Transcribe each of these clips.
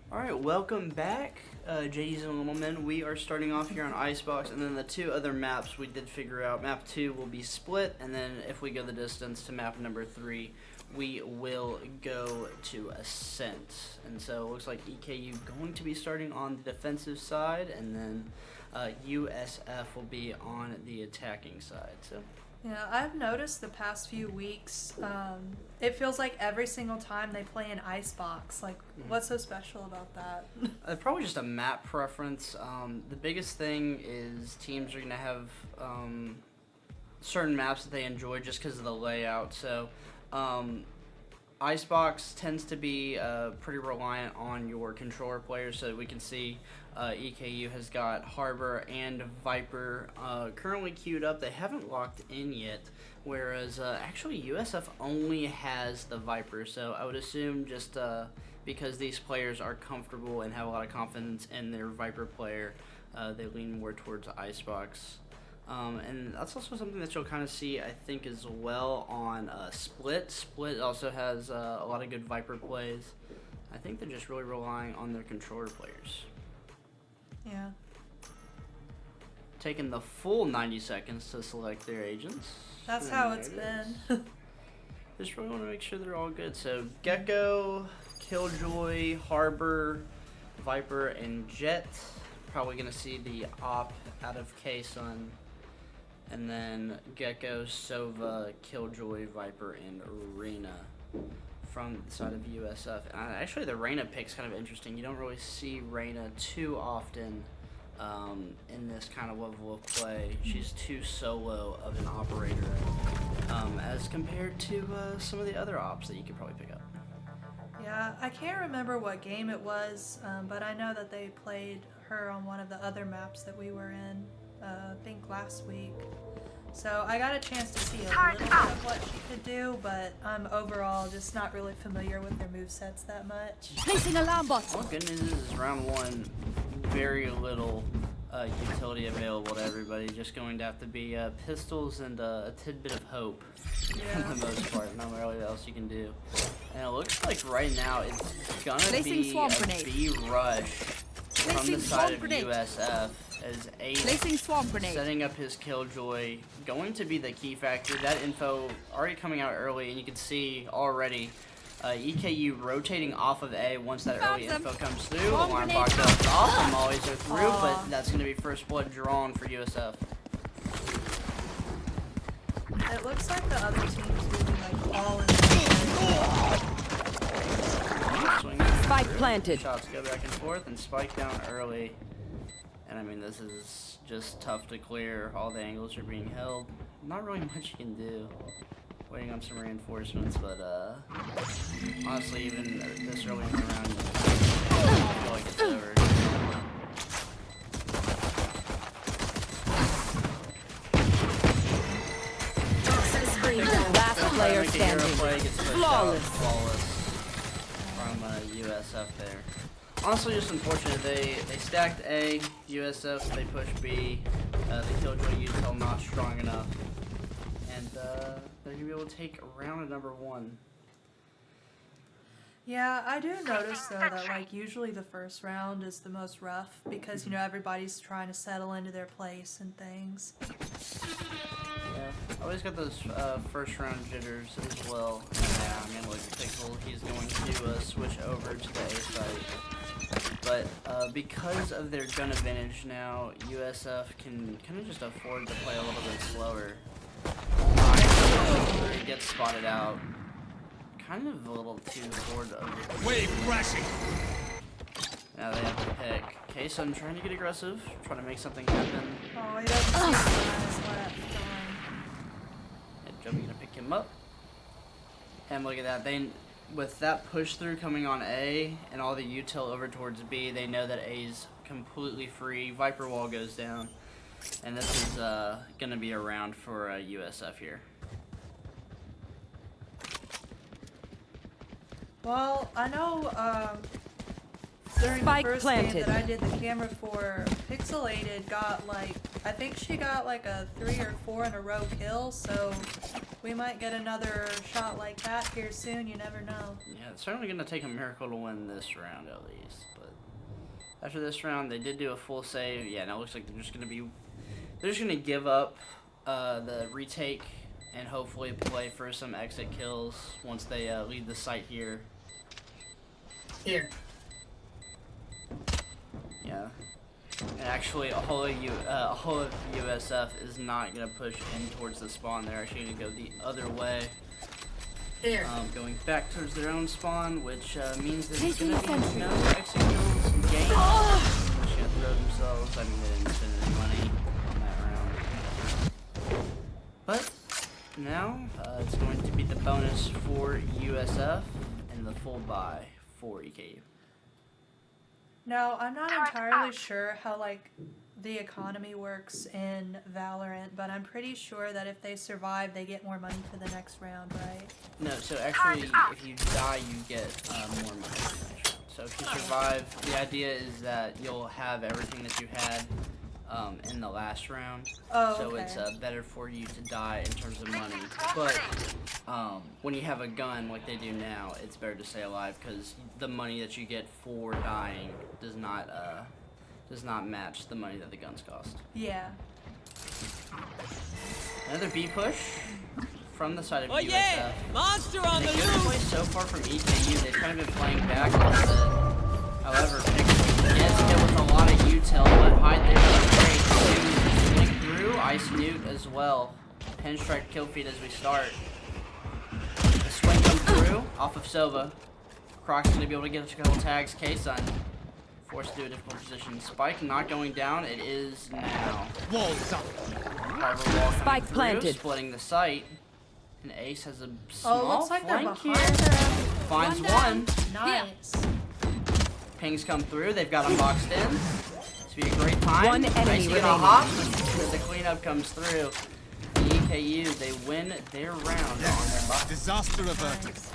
Alright, welcome back, JDs and Little Men. We are starting off here on Icebox, and then the two other maps we did figure out. Map 2 will be split, and then if we go the distance to map number 3, we will go to Ascent. And so it looks like EKU going to be starting on the defensive side, and then USF will be on the attacking side. So. Yeah, I've noticed the past few weeks, it feels like every single time they play an Icebox. Like, what's so special about that? Probably just a map preference. The biggest thing is teams are going to have certain maps that they enjoy just because of the layout. So, Icebox tends to be pretty reliant on your controller players, so we can see EKU has got Harbor and Viper currently queued up. They haven't locked in yet, whereas actually USF only has the Viper, so I would assume just because these players are comfortable and have a lot of confidence in their Viper player, they lean more towards Icebox. And that's also something that you'll kind of see, I think, as well on Split. Split also has a lot of good Viper plays. I think they're just really relying on their controller players. Yeah. Taking the full 90 seconds to select their agents. That's how it's been. Just really want to make sure they're all good. So Gecko, Killjoy, Harbor, Viper, and Jet. Probably going to see the op out of K-Sun. And then Gecko, Sova, Killjoy, Viper, and Reyna from the side of USF. Actually, the Reyna pick's kind of interesting. You don't really see Reyna too often in this kind of level of play. She's too solo of an operator as compared to some of the other ops that you could probably pick up. Yeah, I can't remember what game it was, but I know that they played her on one of the other maps that we were in, I think last week. So I got a chance to see a little bit of what she could do, but I'm overall just not really familiar with their movesets that much. Placing alarm bot. Well, good news is round 1, very little utility available to everybody. Just going to have to be pistols and a tidbit of hope for the most part. Not really else you can do. And it looks like right now it's gonna be a B rush from the side of USF. As Ace setting up his Killjoy, going to be the key factor. That info already coming out early, and you can see already EKU rotating off of A once that early info comes through. Alarm box goes off, and mollies are through, but that's going to be first blood drawn for USF. It looks like the other team's moving like all in the Spike planted. Shots go back and forth, and spike down early. And I mean, this is just tough to clear. All the angles are being held. Not really much you can do. Waiting on some reinforcements, but honestly, even this early in the round, I feel like it's over. Last player standing. Flawless From USF there. Honestly, just unfortunate. They stacked A, USF, they pushed B. The Killjoy util not strong enough. And they're going to be able to take round of number 1. Yeah, I do notice though that like usually the first round is the most rough because you know everybody's trying to settle into their place and things. Yeah, I always got those first round jitters as well. Yeah, I mean, like Pixel, he's going to switch over to the A site. But because of their gun advantage now, USF can kind of just afford to play a little bit slower. He gets spotted out. Kind of a little too bored of it. Wave crashing! Now they have to pick. K-Sun trying to get aggressive, trying to make something happen. Oh, he doesn't see the last left. And Joby gonna pick him up. And look at that. With that push through coming on A and all the util over towards B, they know that A's completely free. Viper wall goes down. And this is going to be a round for USF here. Well, I know during the first game that I did the camera for, Pixelated got like, I think she got like a 3 or 4 in a row kill, so We might get another shot like that here soon. You never know. Yeah, it's certainly going to take a miracle to win this round at least. But after this round, they did do a full save. Yeah, now it looks like they're just going to give up the retake and hopefully play for some exit kills once they leave the site here. Here. Yeah. And actually, a whole of USF is not going to push in towards the spawn. They're actually going to go the other way. Here. Going back towards their own spawn, which means there's Taking going to be offensive. no exit kills gained. They're just going to throw themselves. I mean, they didn't spend any money on that round. But now, it's going to be the bonus for USF and the full buy for EKU. No, I'm not entirely sure how like the economy works in Valorant, but I'm pretty sure that if they survive, they get more money for the next round, right? No, so actually, if you die, you get more money for the next round. So if you survive, the idea is that you'll have everything that you had in the last round. Oh, so okay. it's better for you to die in terms of money. But when you have a gun like they do now, it's better to stay alive because the money that you get for dying does not match the money that the guns cost. Yeah. Another B push from the side of Oh USF. yeah! Monster on the They good play loose! so far from EKU. They've kind of been playing back a little bit. However, Pixel gets hit with a lot of util, but hide there is great to swing through. Ice Nuke as well. Pinstrike kill feed as we start. The swing comes through off of Sova. Croc's going to be able to get a couple tags. K-Sun forced to do a difficult position. Spike not going down. It is now. Walls up! Harbor wall coming Spike through, planted. Splitting the site. And Ace has a small Oh, looks like they're flank behind here. them. Finds One down. one. Nice. Pings come through. They've got him boxed in. This will be a great time. One enemy Ice get a remaining. hop. The cleanup comes through. The EKU, they win their round on their box. Disaster averted. Nice.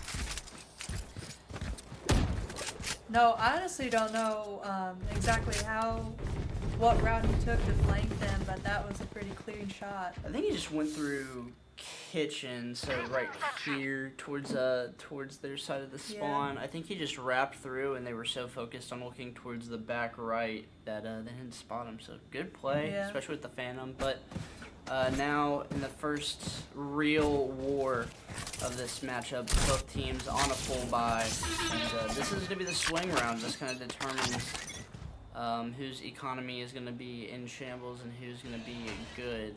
No, I honestly don't know exactly what route he took to flank them, but that was a pretty clean shot. I think he just went through kitchen, so right here towards their side of the spawn. I think he just wrapped through, and they were so focused on looking towards the back right that they didn't spot him. So good play, Yeah. especially with the Phantom. But now in the first real war of this matchup, both teams on a full buy, and this is going to be the swing round. This kind of determines whose economy is going to be in shambles and who's going to be good.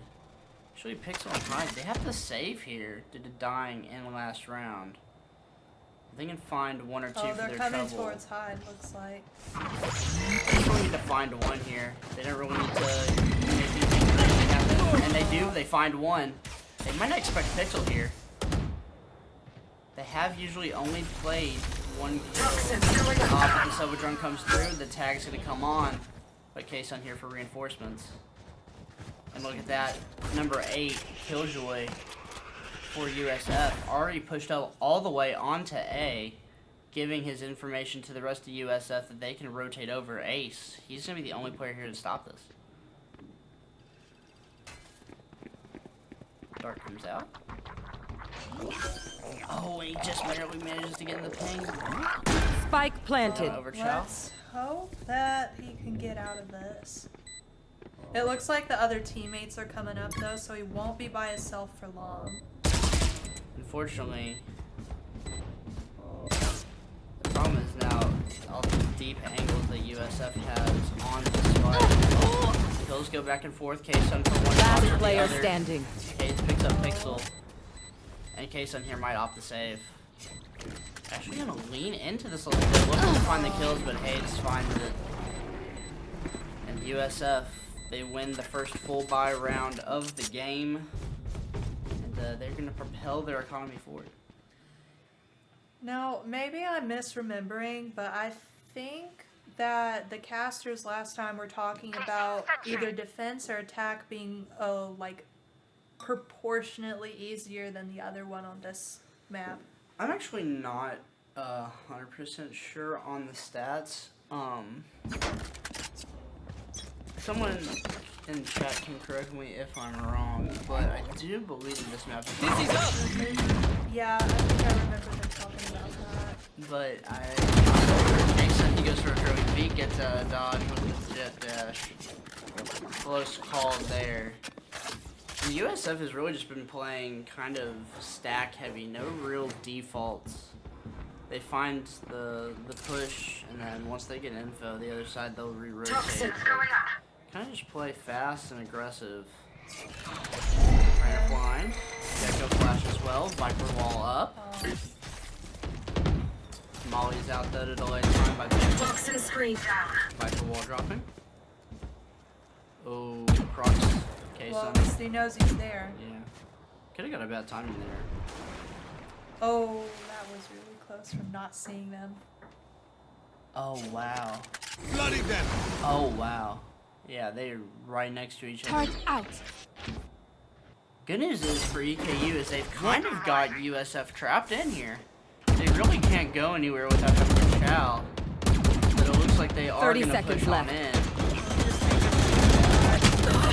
Actually, Pixel and Hyde, they have to save here due to dying in the last round. They can find one or two Oh, for they're their coming trouble. towards Hyde, looks like. They just really need to find one here. They don't really need to make anything crazy happen. And they do, they find one. They might not expect Pixel here. They have usually only played one kill. But the Silver Drum comes through, the tag's gonna come on. But K-Sun here for reinforcements. And look at that, number 8, Killjoy for USF, already pushed up all the way onto A, giving his information to the rest of USF that they can rotate over Ace. He's going to be the only player here to stop this. Dart comes out. Oh, he just barely manages to get in the ping. Spike planted. Over Chow. Let's hope that he can get out of this. It looks like the other teammates are coming up though, so he won't be by himself for long. Unfortunately, the problem is now all the deep angles that USF has on this fight. Kills go back and forth. K-Sun for one. Last Fox for the player other. standing. Case picks up Pixel. And K-Sun here might opt to save. Actually gonna lean into this a little bit. Looking to find the kills, but Hayes finds it. And USF, they win the first full buy round of the game. And they're gonna propel their economy forward. Now, maybe I'm misremembering, but I think that the casters last time were talking about either defense or attack being like proportionately easier than the other one on this map. I'm actually not 100% sure on the stats. Someone in chat can correct me if I'm wrong, but I do believe in this map. Dizzy's up! Yeah, I think I remember them talking about that. But he goes for a curly beat, gets a dodge with the jet dash. Close call there. And USF has really just been playing kind of stack heavy, no real defaults. They find the push, and then once they get info, the other side they'll re-rotate. Kind of just play fast and aggressive. Right up line. Gecko flash as well. Viper wall up. Molly's out though to delay time by Toxin screen down. Viper wall dropping. Oh, Crocs. Okay, Well, son. at least he knows he's there. Yeah. Could have got a bad timing there. Oh, that was really close from not seeing them. Oh, wow. Bloody them! Oh, wow. Yeah, they're right next to each other. Turret out. Good news is for EKU is they've kind of got USF trapped in here. They really can't go anywhere without having a chow. But it looks like they are 30 going to seconds push left. on in.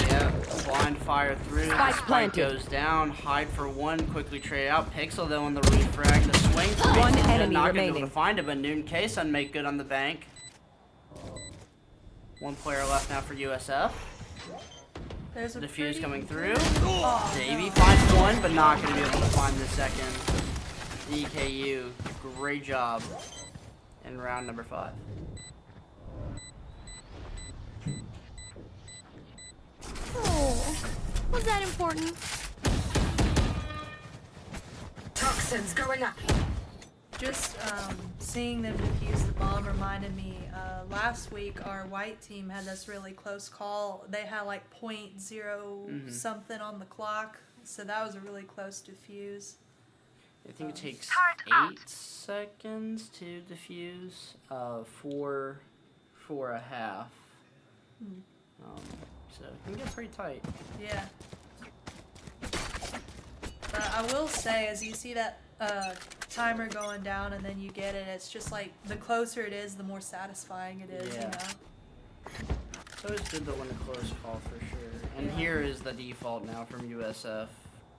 Yeah, blind fire through. Spike Spike planted. goes down. Hide for one. Quickly trade out. Pixel though on the refrag. The swing. One Pixel enemy not gonna be able remaining. to find it, but Noon K-Sun make good on the bank. One player left now for USF. There's a Defuse pretty coming through. Oh, Davey no. finds one, but not going to be able to find the second. EKU, great job in round number 5. Oh, was that important? Toxins going up. Just seeing them defuse the bomb reminded me, last week our white team had this really close call. They had like .0 something on the clock, so that was a really close defuse. I think it takes 8 seconds to defuse, 4 a half. So it can get pretty tight. Yeah. But I will say, as you see that timer going down and then you get it, it's just like the closer it is, the more satisfying it is, Yeah. you know? It's always good to win a close call for sure. And here is the default now from USF,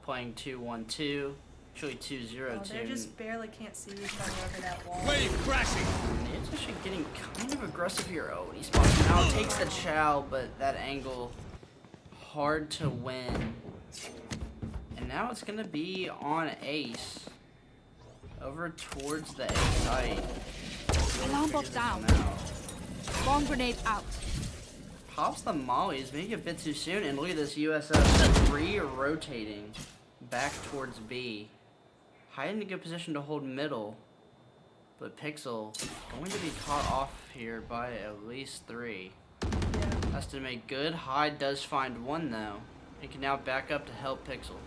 playing 2-1-2, actually 2-0-2. Oh, they just barely can't see each other over that wall. Wave crashing! It's actually getting kind of aggressive here. Oh, he spots him out, takes the chow, but that angle hard to win. And now it's gonna be on Ace. Over towards the A site. Alarm bot down. Now. Bomb grenade out. Pops the mollies, maybe a bit too soon, and look at this USF 3 rotating back towards B. Hide in a good position to hold middle, but Pixel going to be caught off here by at least 3. Yeah. Has to make good. Hyde does find one though. He can now back up to help Pixel.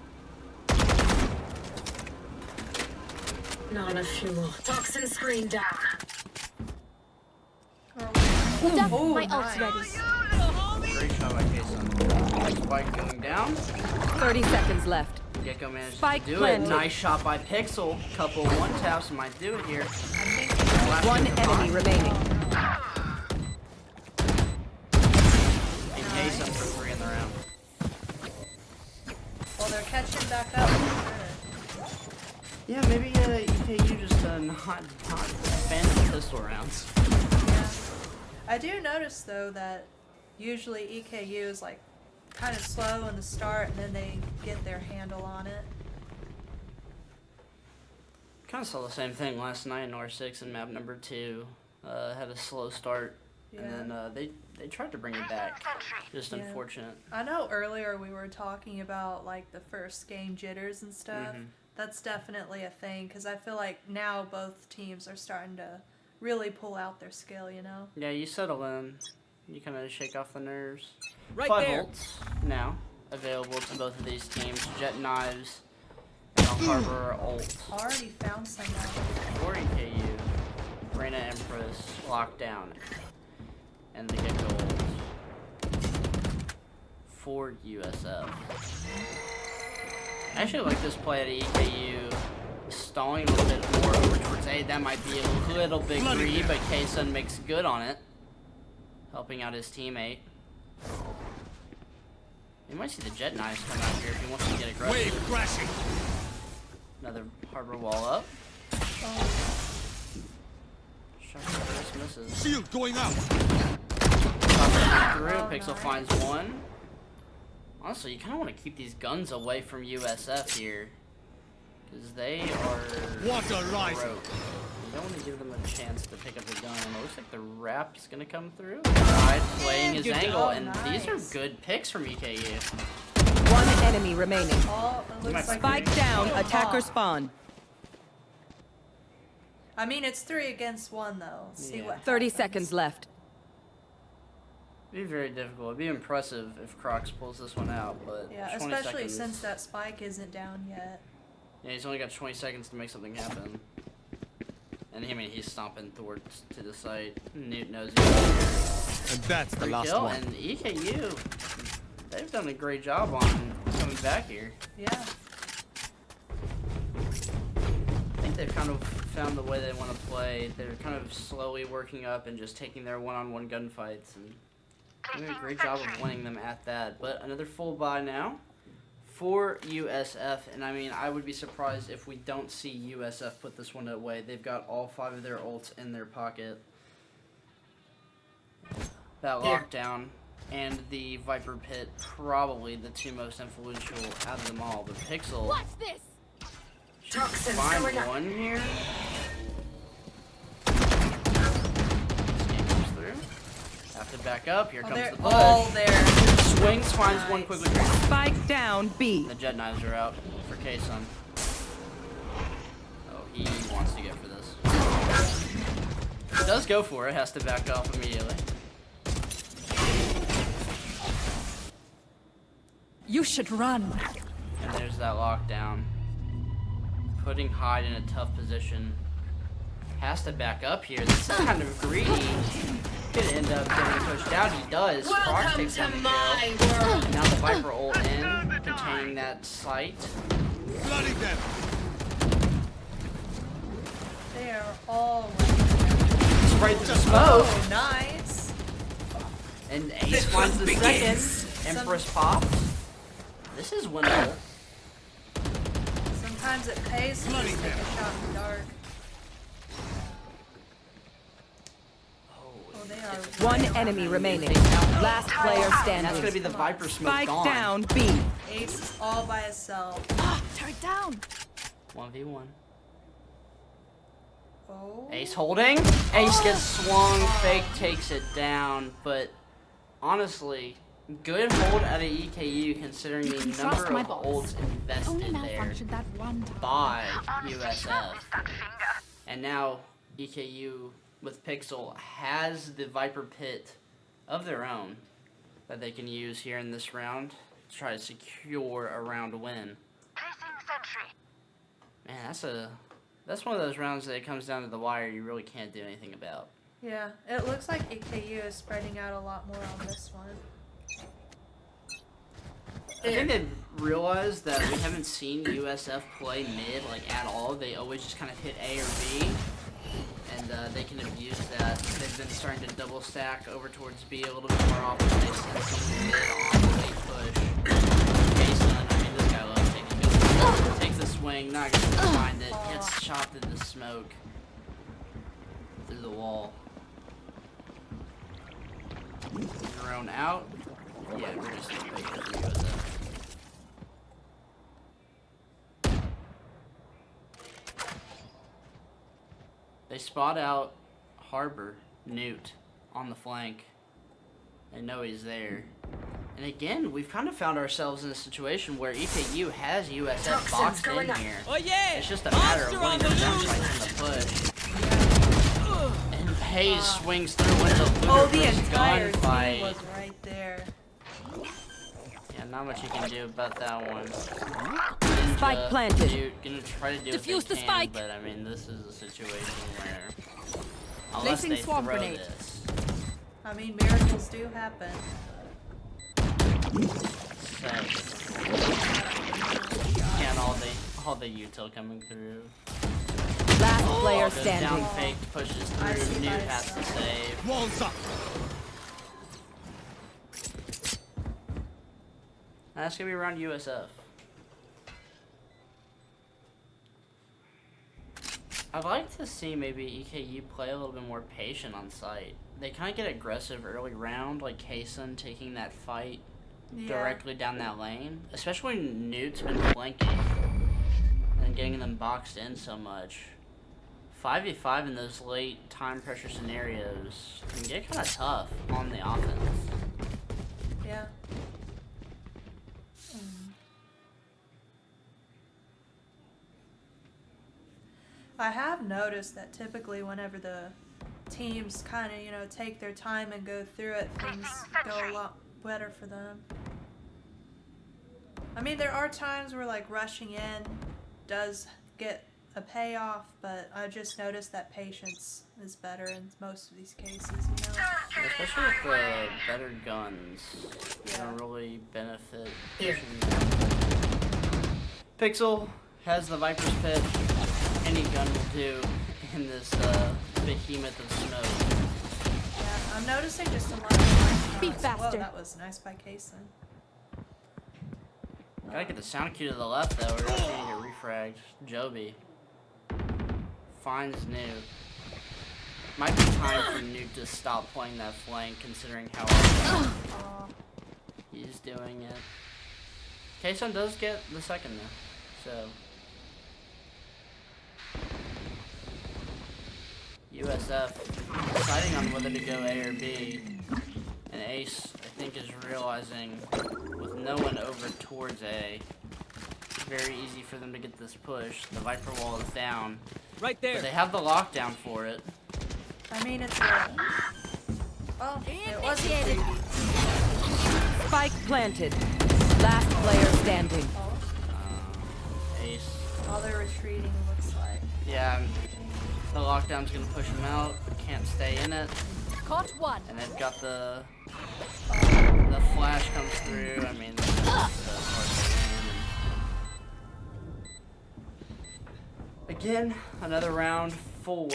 Not enough fuel. Toxin screen down. Duck, Oh, my nice. ult's ready. Great shot by Kason. Spike going down. 30 seconds left. Gecko managed Spike to do planted. it. Nice shot by Pixel. Couple one taps might do it here. One enemy remaining. And Kason for 3 in the round. Well, they're catching back up. Yeah, maybe EKU just not fans of pistol rounds. Yeah. I do notice though that usually EKU is like kind of slow in the start and then they get their handle on it. Kind of saw the same thing last night in R6 in map number 2. Had a slow start, Yeah. and then they tried to bring it back. Just Yeah. unfortunate. I know earlier we were talking about like the first game jitters and stuff. That's definitely a thing because I feel like now both teams are starting to really pull out their skill, you know? Yeah, you settle in. You kind of shake off the nerves. Right 5 there. volts now available to both of these teams. Jet knives and Al Harbor ult. Already found someone. For EKU, Reina Empress locked down, and the get gold for USF. I actually like this play at EKU, stalling a little bit more over towards A. That might be a little bit greedy, but Kason makes good on it, helping out his teammate. You might see the Jet Knives come out here if he wants to get aggressive. Wave crashing. Another harbor wall up. Oh, Shot first misses. Shield going out. Through, Oh, Pixel nice. finds one. Honestly, you kind of want to keep these guns away from USF here. Because they are Water rising. broke. You don't want to give them a chance to pick up a gun. It looks like the Rap's going to come through. Right, playing his Good angle. job. And Nice. these are good picks from EKU. One enemy remaining. oh, it looks like Spike we're- down. Oh, Attacker oh. spawn. I mean, it's 3 against 1 though. See Yeah. what 30 happens. seconds left. It'd be very difficult. It'd be impressive if Crocs pulls this one out, but Yeah, 20 especially seconds. since that spike isn't down yet. Yeah, he's only got 20 seconds to make something happen. And I mean, he's stomping towards to the site. Newt knows he's here. And that's the Free last kill, one. and EKU, they've done a great job on coming back here. Yeah. I think they've kind of found the way they want to play. They're kind of slowly working up and just taking their one-on-one gunfights, and doing a great job of winning them at that. But another full buy now for USF, and I mean, I would be surprised if we don't see USF put this one away. They've got all 5 of their ults in their pocket. That lockdown and the Viper Pit, probably the 2 most influential out of them all. But Pixel this? should Toxins find going up. one here. This game comes through. Have to back up. Here Oh, comes they're the all push. there. Swings, finds one Nice. quickly. Spike down. B. The Jet Knives are out for K-Sun. Oh, he wants to go for this. He does go for it. Has to back off immediately. You should run. And there's that lockdown. Putting Hyde in a tough position. Has to back up here. This is kind of greedy. Could end up getting pushed out. He does. Crocs Welcome takes to down the my kill. world. And now the Viper ult in, containing that site. Bloody them. They are all right. Sprayed through the smoke. Oh, nice. And Ace finds the second. Empress pops. This is winnable. Sometimes it pays to just take a shot in the dark. Oh, they are One right enemy around. remaining. Last player And that's standing. gonna be the Viper smoke Spike gone. down. B. Ace is all by himself. Turn down. 1v1. Oh. Ace holding. Ace gets swung. Fake takes it down. But honestly, good hold out of EKU considering the number of ults invested there by USF. And now EKU with Pixel has the Viper Pit of their own that they can use here in this round to try to secure a round win. Man, that's one of those rounds that it comes down to the wire you really can't do anything about. Yeah, it looks like EKU is spreading out a lot more on this one. I think they've realized that we haven't seen USF play mid like at all. They always just kind of hit A or B, and they can abuse that. They've been starting to double stack over towards B a little bit more often. They send someone mid on the late push. Jason, I mean, this guy loves taking good. Takes the swing, not gonna find it. Gets shot through the smoke, through the wall. Drone out. Yeah, we're just gonna push it to USF. They spot out Harbor, Newt, on the flank. They know he's there. And again, we've kind of found ourselves in a situation where EKU has USF Toxins boxed going in up. here. Oh yeah. It's just a matter of Monster on winning the the loose. gunfights in the push. And Hayes swings through into the Oh, the ludicrous entire team gunfight. was right there. Yeah, not much you can do about that one. Spike Ninja, planted. Dude, gonna try to do Defuse what they the can, spike. but I mean, this is a situation where unless Placing they swamp throw grenade. this, I mean, miracles do happen. so and all the util coming through. Last player Goes standing. down, faked, pushes I see, through. Newt I has to see. save. Walls up. That's gonna be around USF. I'd like to see maybe EKU play a little bit more patient on site. They kind of get aggressive early round, like Kaysen taking that fight directly down that lane. Especially when Newt's been flanking and getting them boxed in so much. 5v5 in those late time pressure scenarios can get kind of tough on the offense. Yeah. I have noticed that typically whenever the teams kind of, you know, take their time and go through it, things go a lot better for them. I mean, there are times where like rushing in does get a payoff, but I just noticed that patience is better in most of these cases, you know? Especially with the better guns. Yeah. Don't really benefit. Here. Pixel has the Viper's Pit. Any gun will do in this behemoth of smoke. Yeah, I'm noticing just a lot of Be shots. faster. Whoa, that was nice by Kaysen. Gotta get the sound cue to the left though, we're gonna need to refrag. Joby finds Nuke. Might be time for Nuke to stop playing that flank considering how often he's doing it. Kaysen does get the second though, so. USF deciding on whether to go A or B, and Ace, I think, is realizing with no one over towards A, it's very easy for them to get this push. The Viper wall is down, Right there. but they have the lockdown for it. I mean, it's a... Oh, it wasn't creepy. Spike planted. Last player standing. Ace, Oh, they're retreating, it looks like. yeah, the lockdown's gonna push him out. Can't stay in it, Caught one. and they've got the flash comes through. I mean, that's the part they win. Again, another round 4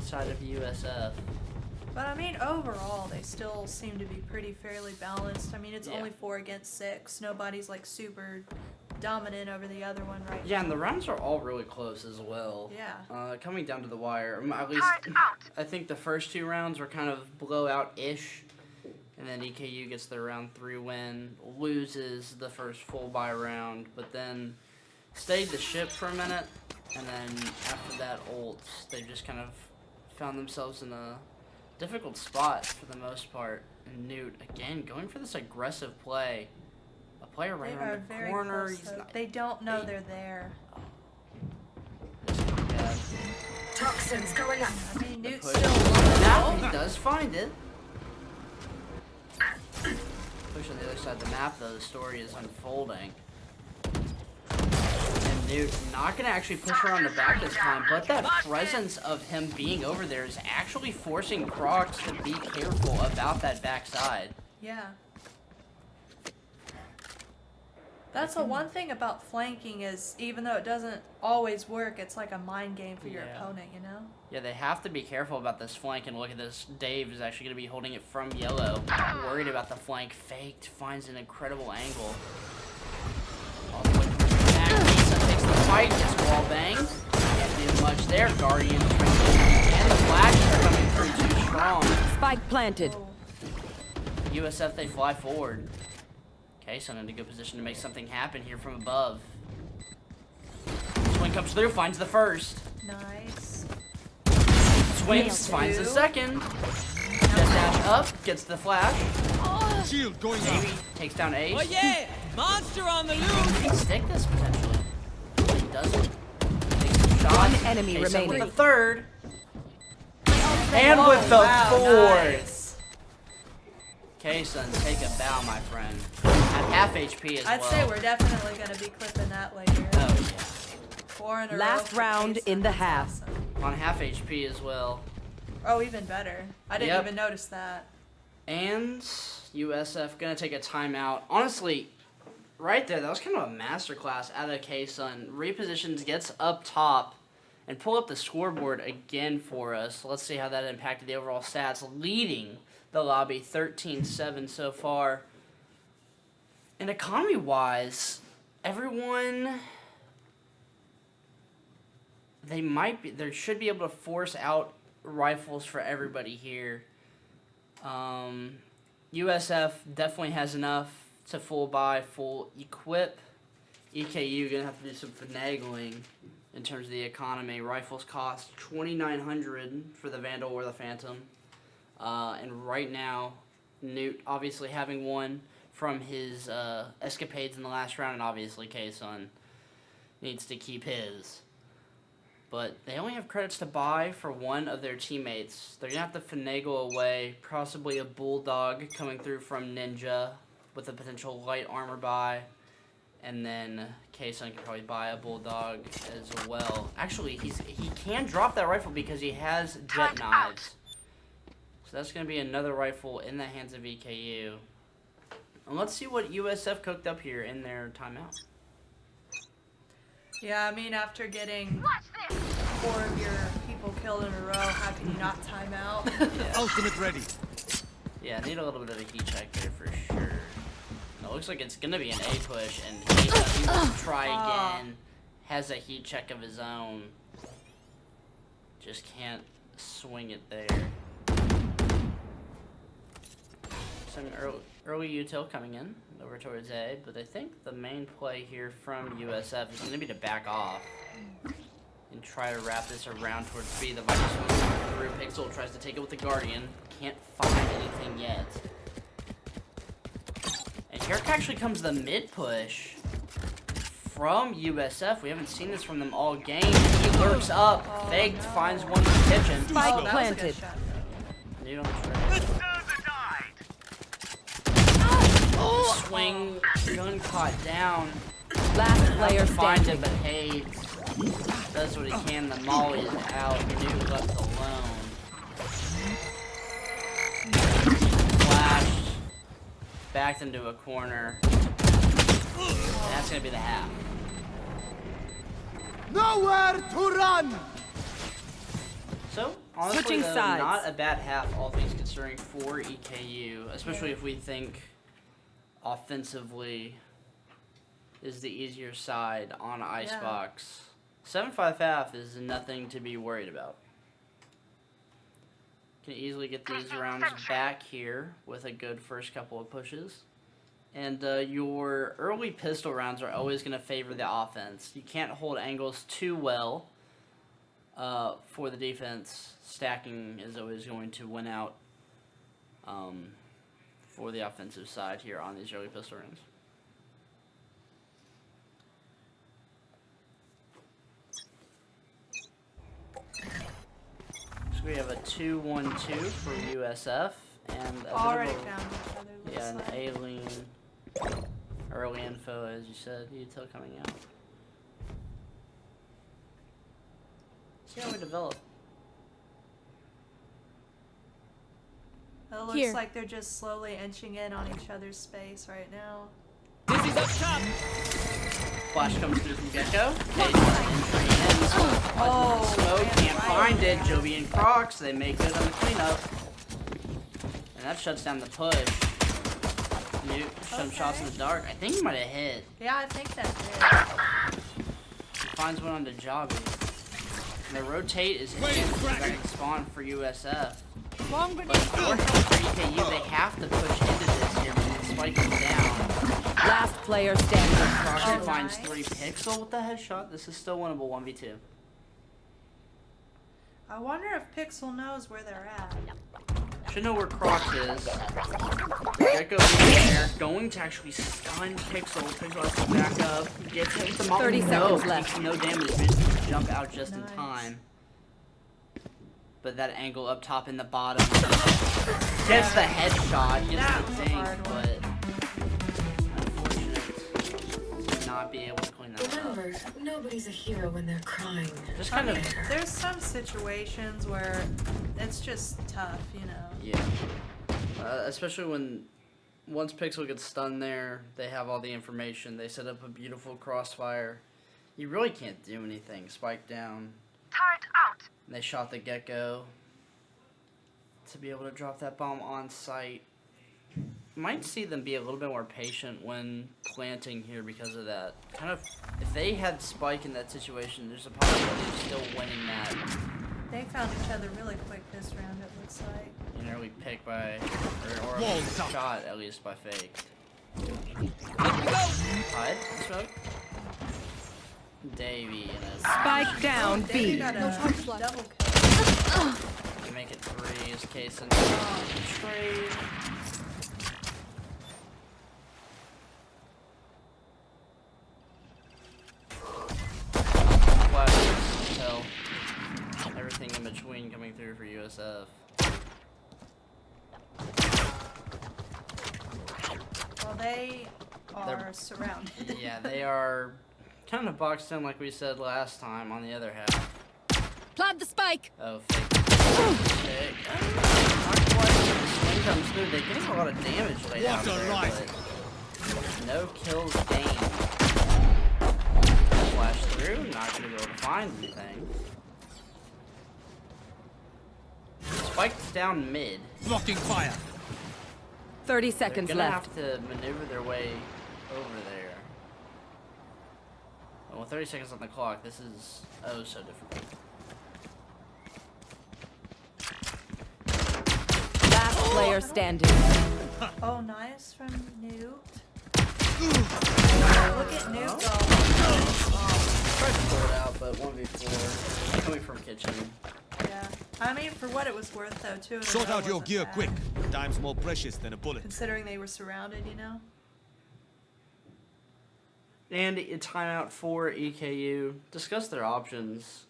side of USF. But I mean, overall, they still seem to be pretty fairly balanced. I mean, it's Yeah. only 4 against 6. Nobody's like super dominant over the other one right Yeah, now. and the rounds are all really close as well. Yeah. Coming down to the wire, at least I think the first 2 rounds were kind of blowout-ish, and then EKU gets their round 3 win, loses the first full buy round, but then stayed the ship for a minute, and then after that ults, they just kind of found themselves in a difficult spot for the most part. And Newt, again, going for this aggressive play. A player right They around are the very corner. close, He's though. not. They don't know they're there. Yeah. Toxins going up. I mean, The Newt's push. still Now low. he does find it. Push on the other side of the map, though. The story is unfolding. And Newt not gonna actually push her on the back this time, but that presence of him being over there is actually forcing Crocs to be careful about that backside. Yeah. That's the one thing about flanking is, even though it doesn't always work, it's like a mind game for your Yeah. opponent, you know? Yeah, they have to be careful about this flank, and look at this. Dave is actually going to be holding it from yellow. Worried about the flank. Faked, finds an incredible angle. All the way back. Lisa takes the fight, gets wall banged. Can't do much there. Guardian and the flashes are coming through too strong. Spike planted. Oh, USF, they fly forward. Kaysen in a good position to make something happen here from above. Swing comes through, finds the first. nice. Swings, finds the Two. second. Jet dash up, gets the flash. Shield going up. Maybe takes down Ace. Oh yeah! Monster on the loose! He can stick this potentially. He doesn't. Takes some shots. One enemy Kaysen remaining. with the third. And with the Wow, fourth. nice. Kaysen, take a bow, my friend. At half HP as I'd well. say we're definitely going to be clipping that later. Oh, yeah. 4 in a row Last for round Kaysen, in the that's half. awesome. On half HP as well. Oh, even better. I didn't Yep. even notice that. And USF gonna take a timeout. Honestly, right there, that was kind of a masterclass out of Kaysen. Repositions, gets up top, and pull up the scoreboard again for us. Let's see how that impacted the overall stats. Leading the lobby 13-7 so far. And economy-wise, everyone, they should be able to force out rifles for everybody here. USF definitely has enough to full equip. EKU gonna have to do some finagling in terms of the economy. Rifles cost $2,900 for the Vandal or the Phantom. And right now, Newt obviously having one from his escapades in the last round, and obviously K-Sun needs to keep his. But they only have credits to buy for one of their teammates. They're going to have to finagle away possibly a Bulldog coming through from Ninja with a potential light armor buy. And then K-Sun can probably buy a Bulldog as well. Actually, he can drop that rifle because he has jet knives. So that's going to be another rifle in the hands of EKU. And let's see what USF cooked up here in their timeout. Yeah, I mean, after getting 4 of your people killed in a row, how can you not time out? Ultimate ready. Yeah, need a little bit of a heat check there for sure. It looks like it's going to be an A push, and he will try again. Has a heat check of his own. Just can't swing it there. Some early util coming in over towards A, but I think the main play here from USF is going to be to back off and try to wrap this around towards B. The Viper swings through. Pixel tries to take it with the Guardian. Can't find anything yet. And here actually comes the mid push from USF. We haven't seen this from them all game. He lurks up, faked, finds one in the kitchen. Spike planted. New on the trade. Swing, gun caught down. Last player Finds it, standing. but Hades does what he can. The molly is out. New left alone. Flashed. Backed into a corner. And that's gonna be the half. Nowhere to run. So, honestly, Switching though, sides. not a bad half, all things considering, for EKU. Especially if we think offensively is the easier side on Icebox. 7-5 half is nothing to be worried about. Can easily get these rounds back here with a good first couple of pushes. And your early pistol rounds are always going to favor the offense. You can't hold angles too well for the defense. Stacking is always going to win out for the offensive side here on these early pistol rounds. So we have a 2-1-2 for USF and a Already bit of a, found each other. Looks yeah, an like. A-lean early info, as you said, util coming out. See how we develop. It looks Here. like they're just slowly inching in on each other's space right now. This is up top. Flash comes through from Gecko. Entry ends. Oh, Smoke, man, can't right. find it. Joby and Crocs, they make good on the cleanup. And that shuts down the push. Newt, some shots in the dark. I think he might have hit. Yeah, I think that did. He finds one on the Joby. And the rotate is hitting spawn for USF. But unfortunately for EKU, they have to push into this here when the spike is down. Last player standing. Crocker Oh, finds nice. 3 pixel with the headshot. This is still winnable 1v2. I wonder if Pixel knows where they're at. Should know where Crocs is. Gecko is there, going to actually stun Pixel. Pixel has to back up. Gets hit with the molly. 30 seconds No, left. takes no damage. Just jump out just in Nice. time. But that angle up top in the bottom gets the headshot, gets That the was a dink, hard one. but unfortunate to not be able to clean that up. Remember, nobody's a hero when they're crying. Just kind of, There's some situations where it's just tough, you know. yeah. Especially when once Pixel gets stunned there, they have all the information. They set up a beautiful crossfire. You really can't do anything. Spike down. Turret out. And they shot the Gecko to be able to drop that bomb on site. might see them be a little bit more patient when planting here because of that. Kind of, if they had Spike in that situation, there's a possibility of still winning that. They found each other really quick this round, it looks like. An early pick by, or Wall a top. shot at least by Fake. Go! Hide, smoke. Davey and a Spike down Davey B. got a double kill. to make it 3 is case and trade. Flash, tell. Everything in between coming through for USF. Well, they are They're- surrounded. Yeah, they are kind of boxed in like we said last time on the other half. Plant the spike. Oh, fake. Fake. Not quite. Swing comes through. They're getting a lot of damage laid out What a there, rifle. but no kills gained. Flash through. Not going to be able to find anything. Spike's down mid. Blocking fire. 30 They're seconds gonna left. have to maneuver their way over there. Well, 30 seconds on the clock. This is oh so difficult. Last player standing. Oh, nice from Newt. Look at Newt go. Tried to pull it out, but 1v4 coming from kitchen. Yeah. I mean, for what it was worth, though, too. Sort out your gear quick. Time's more precious than a bullet. Considering they were surrounded, you know? And a timeout for EKU. Discuss their options,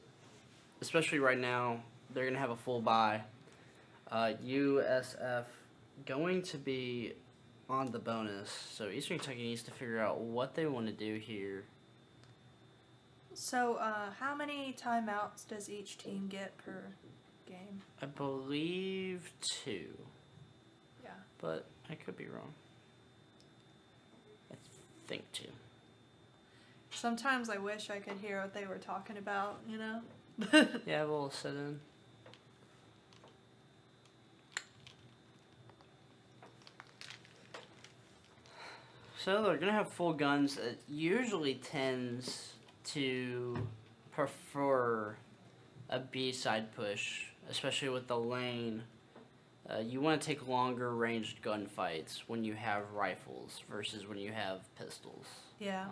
especially right now. They're gonna have a full buy. USF going to be on the bonus, so Eastern Kentucky needs to figure out what they want to do here. So, how many timeouts does each team get per game? I believe 2, Yeah. but I could be wrong. I think 2. Sometimes I wish I could hear what they were talking about, you know? Yeah, we'll sit in. So they're gonna have full guns. It usually tends to prefer a B side push, especially with the lane. You want to take longer ranged gunfights when you have rifles versus when you have pistols. Yeah.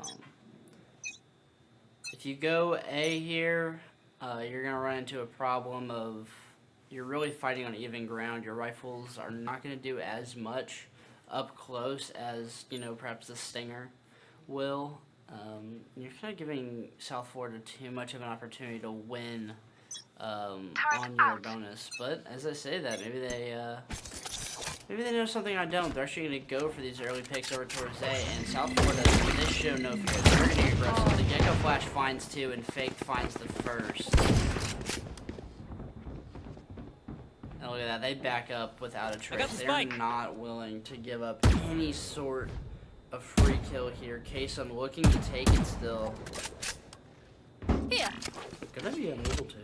If you go A here, you're going to run into a problem of you're really fighting on even ground. Your rifles are not going to do as much up close as, you know, perhaps the Stinger will. You're kind of giving South Florida too much of an opportunity to win on your bonus. But as I say that, maybe they know something I don't. They're actually going to go for these early picks over towards A, and South Florida, this show no fear. They're going to get aggressive. The Gecko Flash finds 2, and Fake finds the first. And look at that. They back up without a trace. the They're spike. not willing to give up any sort of free kill here. Case I'm looking to take it still. Here. Gonna be unable to.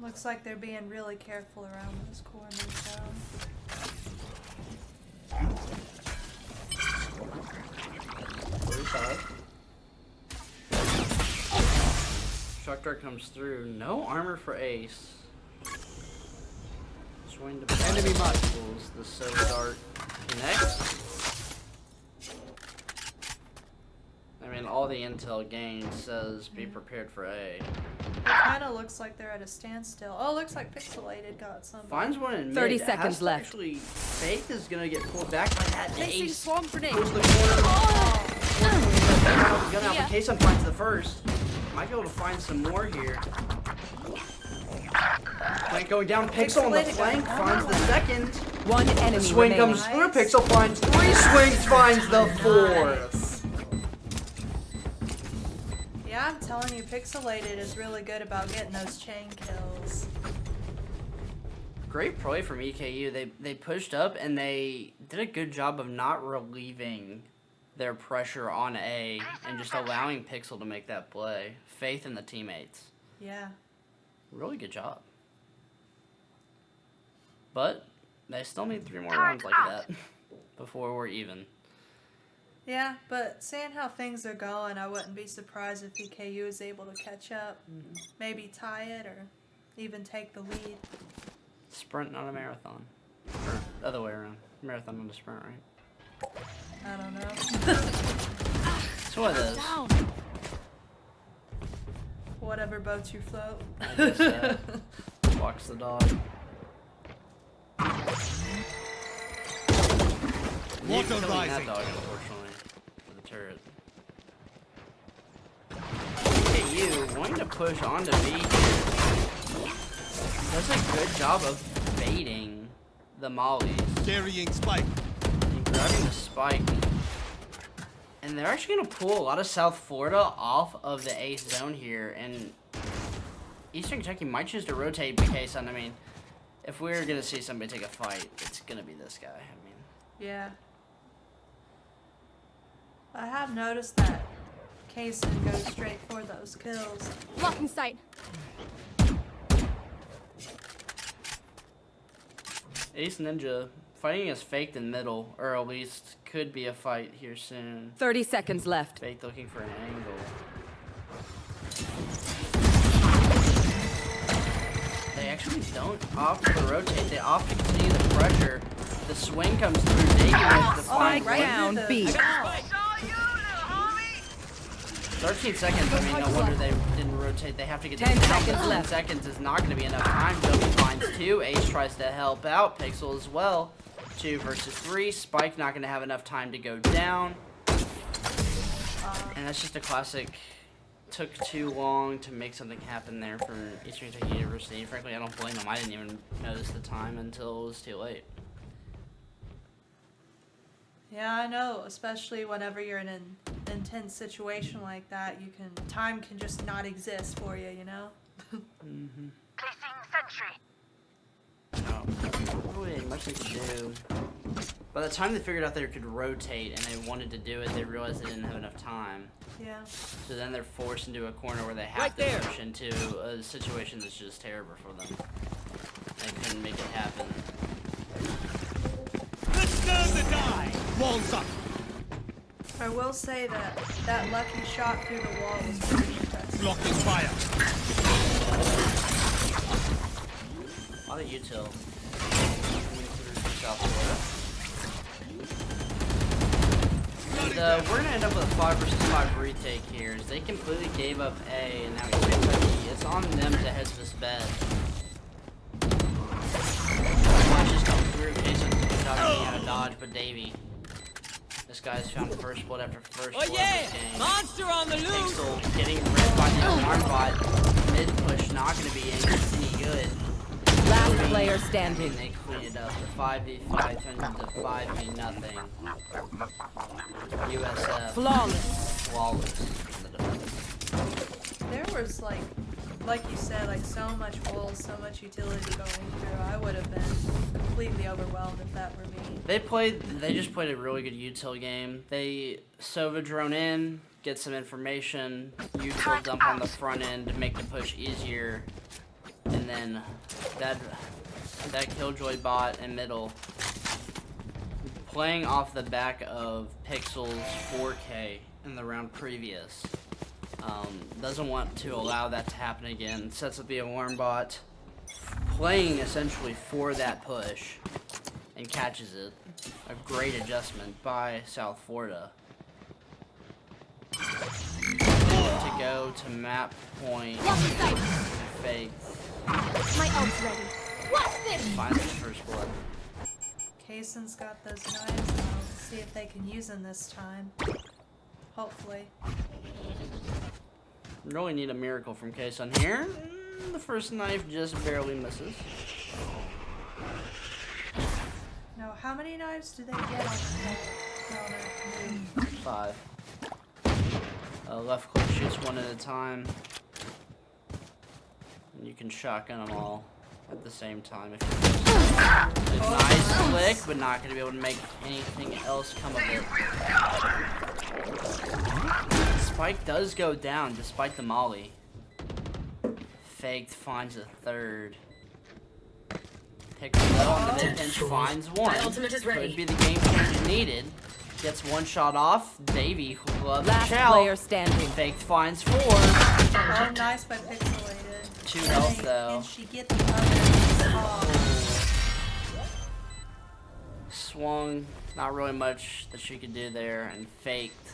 Looks like they're being really careful around those corners, though. 45. Shock dart comes through. No armor for Ace. Swing to Enemy mark. The silver dart connects. I mean, all the intel gained says be prepared for A. It kind of looks like they're at a standstill. Oh, looks like Pixelated got some. Finds one in mid. 30 That seconds has to left. Actually, Fake is gonna get pulled back by that. Placing Ace swarm grenade. pulls the corner. Gun out, but Kason finds the first. Might be able to find some more here. Flank going down. Pixel on the flank finds the second. One enemy Swing remaining. comes through. Pixel finds 3 swings, finds the 4th. Yeah, I'm telling you, Pixelated is really good about getting those chain kills. Great play from EKU. They pushed up and they did a good job of not relieving their pressure on A and just allowing Pixel to make that play. Faith in the teammates. Yeah. Really good job. But they still need 3 more rounds like that before we're even. Yeah, but seeing how things are going, I wouldn't be surprised if EKU is able to catch up. Maybe tie it or even take the lead. Sprint, not a marathon. Or other way around. Marathon, not a sprint, right? I don't know. It's one of those. Whatever boats you float. I guess walks the dog. Water Killing that rising. dog, unfortunately, for the turret. EKU wanting to push onto B does a good job of baiting the mollies Carrying spike. and grabbing the spike. And they're actually going to pull a lot of South Florida off of the A zone here. And Eastern Kentucky might choose to rotate Bkson. I mean, if we're going to see somebody take a fight, it's going to be this guy. I mean, Yeah. I have noticed that Kaysen goes straight for those kills. Blocking sight. Ace Ninja fighting is faked in middle, or at least could be a fight here soon. 30 seconds left. Fake looking for an angle. They actually don't opt to rotate. They opt to continue the pressure. The swing comes through. They can the find right down into B. the- 13 seconds. I mean, no wonder they didn't rotate. They have to get 10 this seconds down. 10 left. seconds is not going to be enough time. Joby finds 2. Ace tries to help out. Pixel as well. 2 versus 3. Spike not going to have enough time to go down. And that's just a classic. Took too long to make something happen there for Eastern Kentucky University. Frankly, I don't blame them. I didn't even notice the time until it was too late. Yeah, I know. Especially whenever you're in an intense situation like that, time can just not exist for you, you know? Mm-hmm. Placing sentry. No, really ain't much they could do. By the time they figured out they could rotate and they wanted to do it, they realized they didn't have enough time. Yeah. So then they're forced into a corner where they have Right to there. push into a situation that's just terrible for them. They couldn't make it happen. Let's turn the die. Walls up. I will say that that lucky shot through the wall was pretty impressive. Blocking fire. A lot of util. Coming through South Florida. And, we're gonna end up with a 5 versus 5 retake here. As they completely gave up A, and now Eastern Kentucky. It's on them to hedge this bet. Watch just come through. Jason being out of dodge, but Davey. This guy's found first blood after first blood Oh yeah! this game. Monster on the loose! Pixel getting ripped by the alarm bot. Mid push not gonna be any good. Last player standing. And they clean it up. The 5v5 turns into 5v nothing. USF. Flawless. Flawless. in the defense. There was like you said, like so much walls, so much utility going through. I would have been completely overwhelmed if that were me. They just played a really good util game. They Sova drone in, get some information, util dump on the front end to make the push easier. And then that Killjoy bot in middle, playing off the back of Pixel's 4K in the round previous, doesn't want to allow that to happen again. Sets up the alarm bot, playing essentially for that push, and catches it. A great adjustment by South Florida. To go to map point, fake. My ult's ready. What's this? Finally, first blood. Kaysen's got those knives now. Let's see if they can use them this time. Hopefully. Really need a miracle from Kaysen here. The first knife just barely misses. Now, how many knives do they get on that? 5. Left click shoots one at a time. And you can shotgun them all at the same time if you want. Nice click, but not going to be able to make anything else come of it. Spike does go down despite the molly. Faked, finds a third. Picks it up on the mid-pinch, finds one. My ultimate is ready. Could be the game changer needed. Gets one shot off. Davey loves Last Chow. player standing. Faked, finds 4. Oh, nice by Pixelated. 2 health though. Can she get the other? Oh. Swung. Not really much that she could do there. And faked.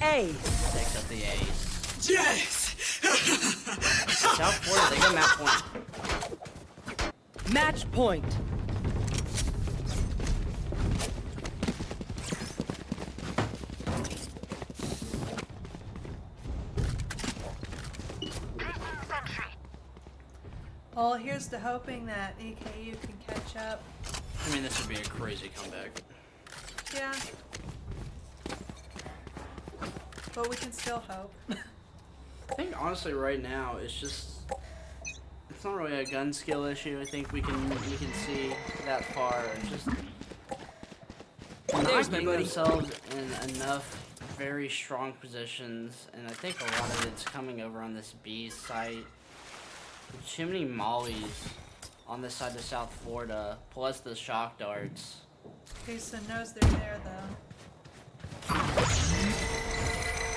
Ace. Picks up the ace. Yes! South Florida, they got map point. Match point. Well, here's to hoping that EKU can catch up. I mean, this would be a crazy comeback. Yeah. But we can still hope. I think honestly, right now, it's not really a gun skill issue. I think we can see that far. It's just not getting themselves in enough very strong positions, and I think a lot of it's coming over on this B site. Too many mollies on this side of South Florida, plus the shock darts. Jason knows they're there though.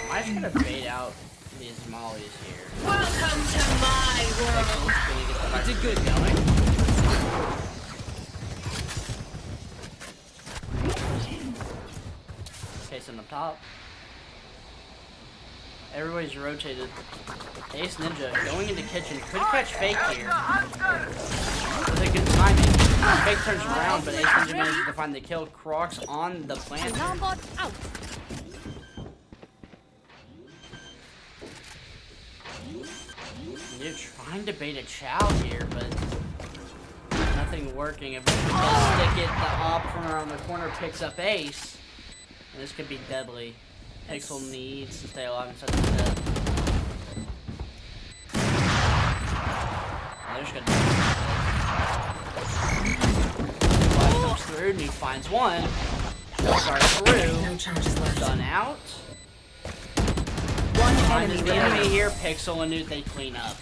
Might try to bait out these mollies here. Welcome to my world. Did good going. Case on the top. Everybody's rotated. Ace Ninja going into kitchen. Could catch Fake here. With a good timing. Fake turns around, but Ace Ninja manages to find the kill. Crocs on the plant. Alarm bot out. You're trying to bait a Chow here, but nothing working. If you just stick it, the op from around the corner picks up Ace. And this could be deadly. Pixel needs to stay alive inside the pit. Oh, they're just gonna Flash comes through and he finds one. Shotguard through. No charges left. Done out. One Finds enemy the enemy remaining. here. Pixel and Newt, they clean up.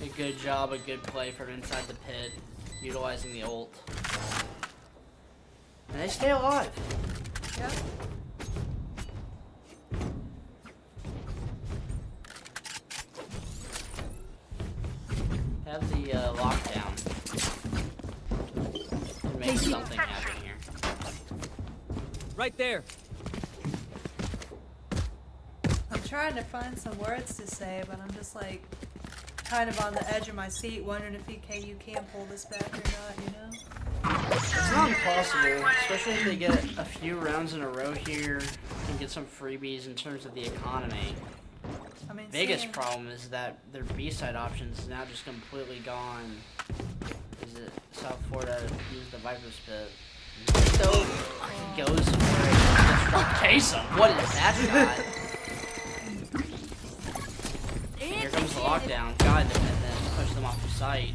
A good job, a good play from inside the pit, utilizing the ult. And they stay alive. Yep. Have the lockdown. Make something happen here. Right there. I'm trying to find some words to say, but I'm just like kind of on the edge of my seat, wondering if EKU can pull this back or not, you know? It's not impossible, especially if they get a few rounds in a row here and get some freebies in terms of the economy. I mean, Biggest seeing- problem is that their B-side options is now just completely gone. Is it South Florida used the Viper's Pit? So he goes for a destruct Queso. What is that shot? Here comes the lockdown. God, and then push them off the site.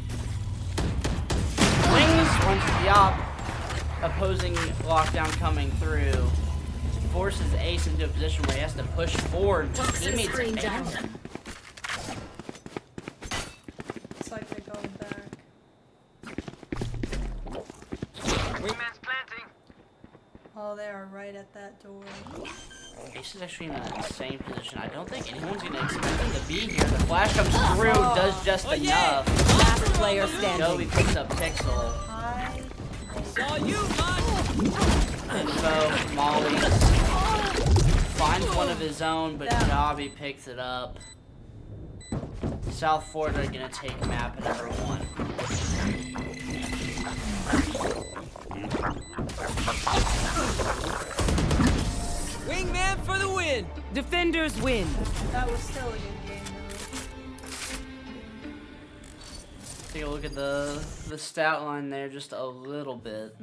Wings runs to the op. Opposing lockdown coming through. Forces Ace into a position where he has to push forward. Teammates screen fail down. him. It's like they're going back. Wingman's planting. Oh, they are right at that door. Ace is actually in an insane position. I don't think anyone's going to expect him to be here. The flash comes through, does just enough. Last player Joey standing. picks up Pixel. Hi. Saw you, bud. Info, Molly. Finds one of his own, but Javi picks it up. South Florida going to take map number 1. Wingman for the win. Defenders win. That was still a good game, though. Take a look at the stat line there just a little bit.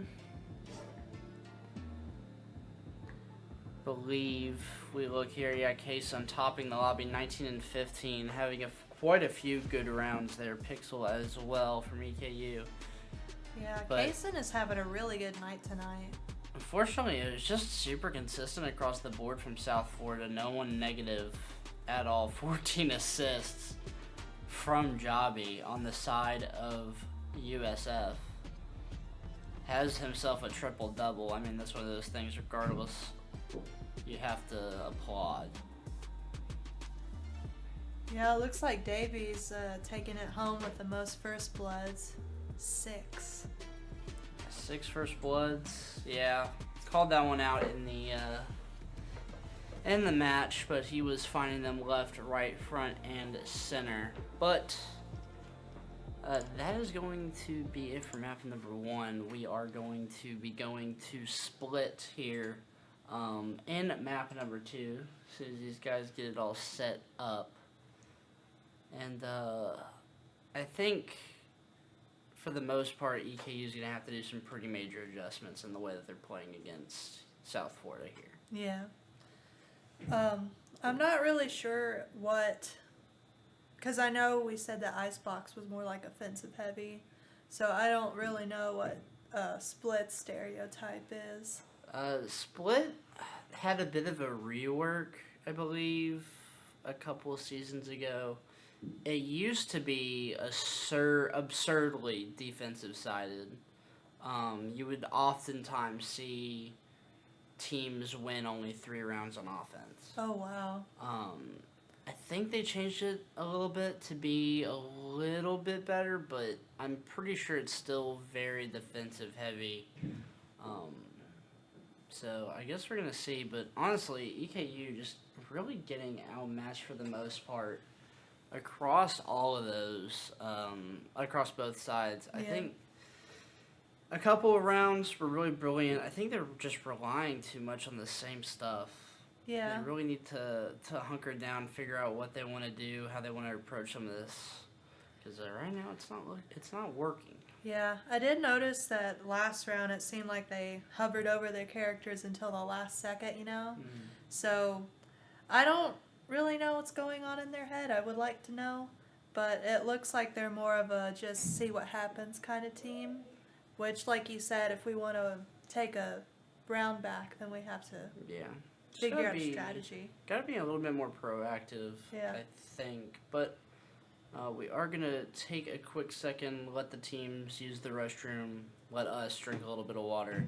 Believe we look here, yeah, Case on topping the lobby 19 and 15, having quite a few good rounds there. Pixel as well from EKU. Yeah, But- Kaysen is having a really good night tonight. Fortunately, it was just super consistent across the board from South Florida. No one negative at all. 14 assists from Jobby on the side of USF. Has himself a triple-double. I mean, that's one of those things, regardless, you have to applaud. Yeah, it looks like Davies taking it home with the most first bloods. 6. 6 first bloods. Yeah, called that one out in the match, but he was finding them left, right, front, and center. But that is going to be it for map number 1. We are going to be going to split here in map number 2 as soon as these guys get it all set up. And I think for the most part, EKU is going to have to do some pretty major adjustments in the way that they're playing against South Florida here. Yeah. I'm not really sure what, because I know we said that Icebox was more like offensive heavy, so I don't really know what Split stereotype is. Split had a bit of a rework, I believe, a couple of seasons ago. It used to be absurdly defensive sided. You would oftentimes see teams win only 3 rounds on offense. Oh, wow. I think they changed it a little bit to be a little bit better, but I'm pretty sure it's still very defensive heavy. So I guess we're going to see, but honestly, EKU just really getting outmatched for the most part across all of those, across both sides. I think a couple of rounds were really brilliant. I think they're just relying too much on the same stuff. Yeah. They really need to hunker down, figure out what they want to do, how they want to approach some of this. Because right now it's not working. Yeah, I did notice that last round it seemed like they hovered over their characters until the last second, you know? Mm-hmm. So I don't really know what's going on in their head. I would like to know. But it looks like they're more of a just see what happens kind of team. Which, like you said, if we want to take a round back, then we have to figure out strategy. Gotta be a little bit more proactive, Yeah. I think. But we are going to take a quick second, let the teams use the restroom, let us drink a little bit of water.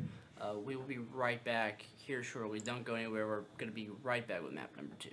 We will be right back here shortly. Don't go anywhere. We're going to be right back with map number 2.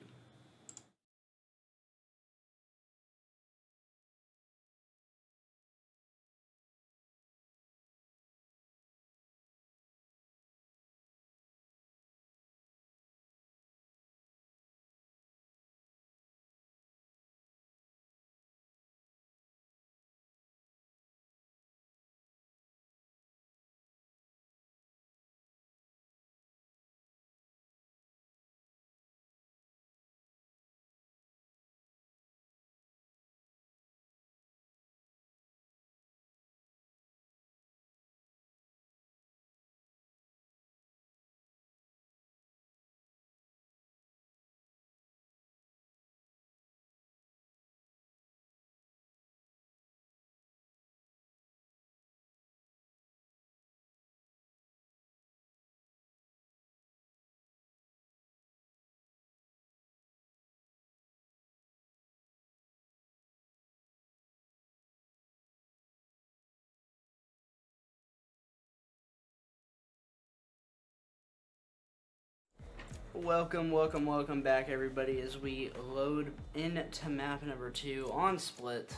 Welcome back, everybody, as we load into map number 2 on Split.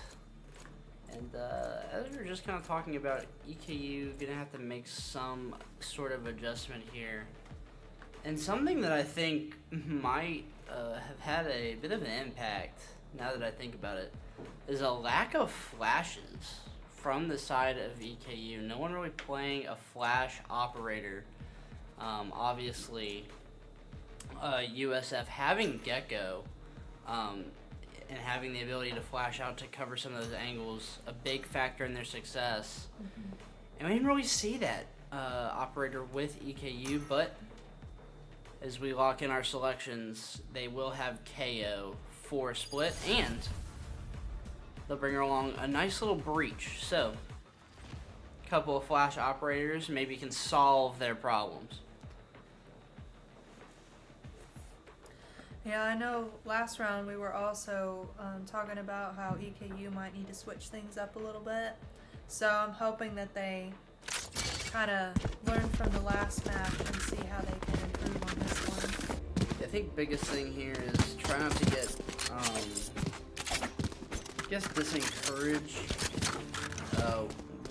And as we were just kind of talking about, EKU gonna have to make some sort of adjustment here. And something that I think might have had a bit of an impact, now that I think about it, is a lack of flashes from the side of EKU. No one really playing a flash operator. Obviously, USF having Gecko and having the ability to flash out to cover some of those angles, a big factor in their success. Mm-hmm. And we didn't really see that operator with EKU, but as we lock in our selections, they will have KO for Split, and they'll bring along a nice little breach. So, a couple of flash operators maybe can solve their problems. Yeah, I know last round we were also talking about how EKU might need to switch things up a little bit. So I'm hoping that they kind of learn from the last map and see how they can improve on this one. I think biggest thing here is try not to get, I guess, disencouraged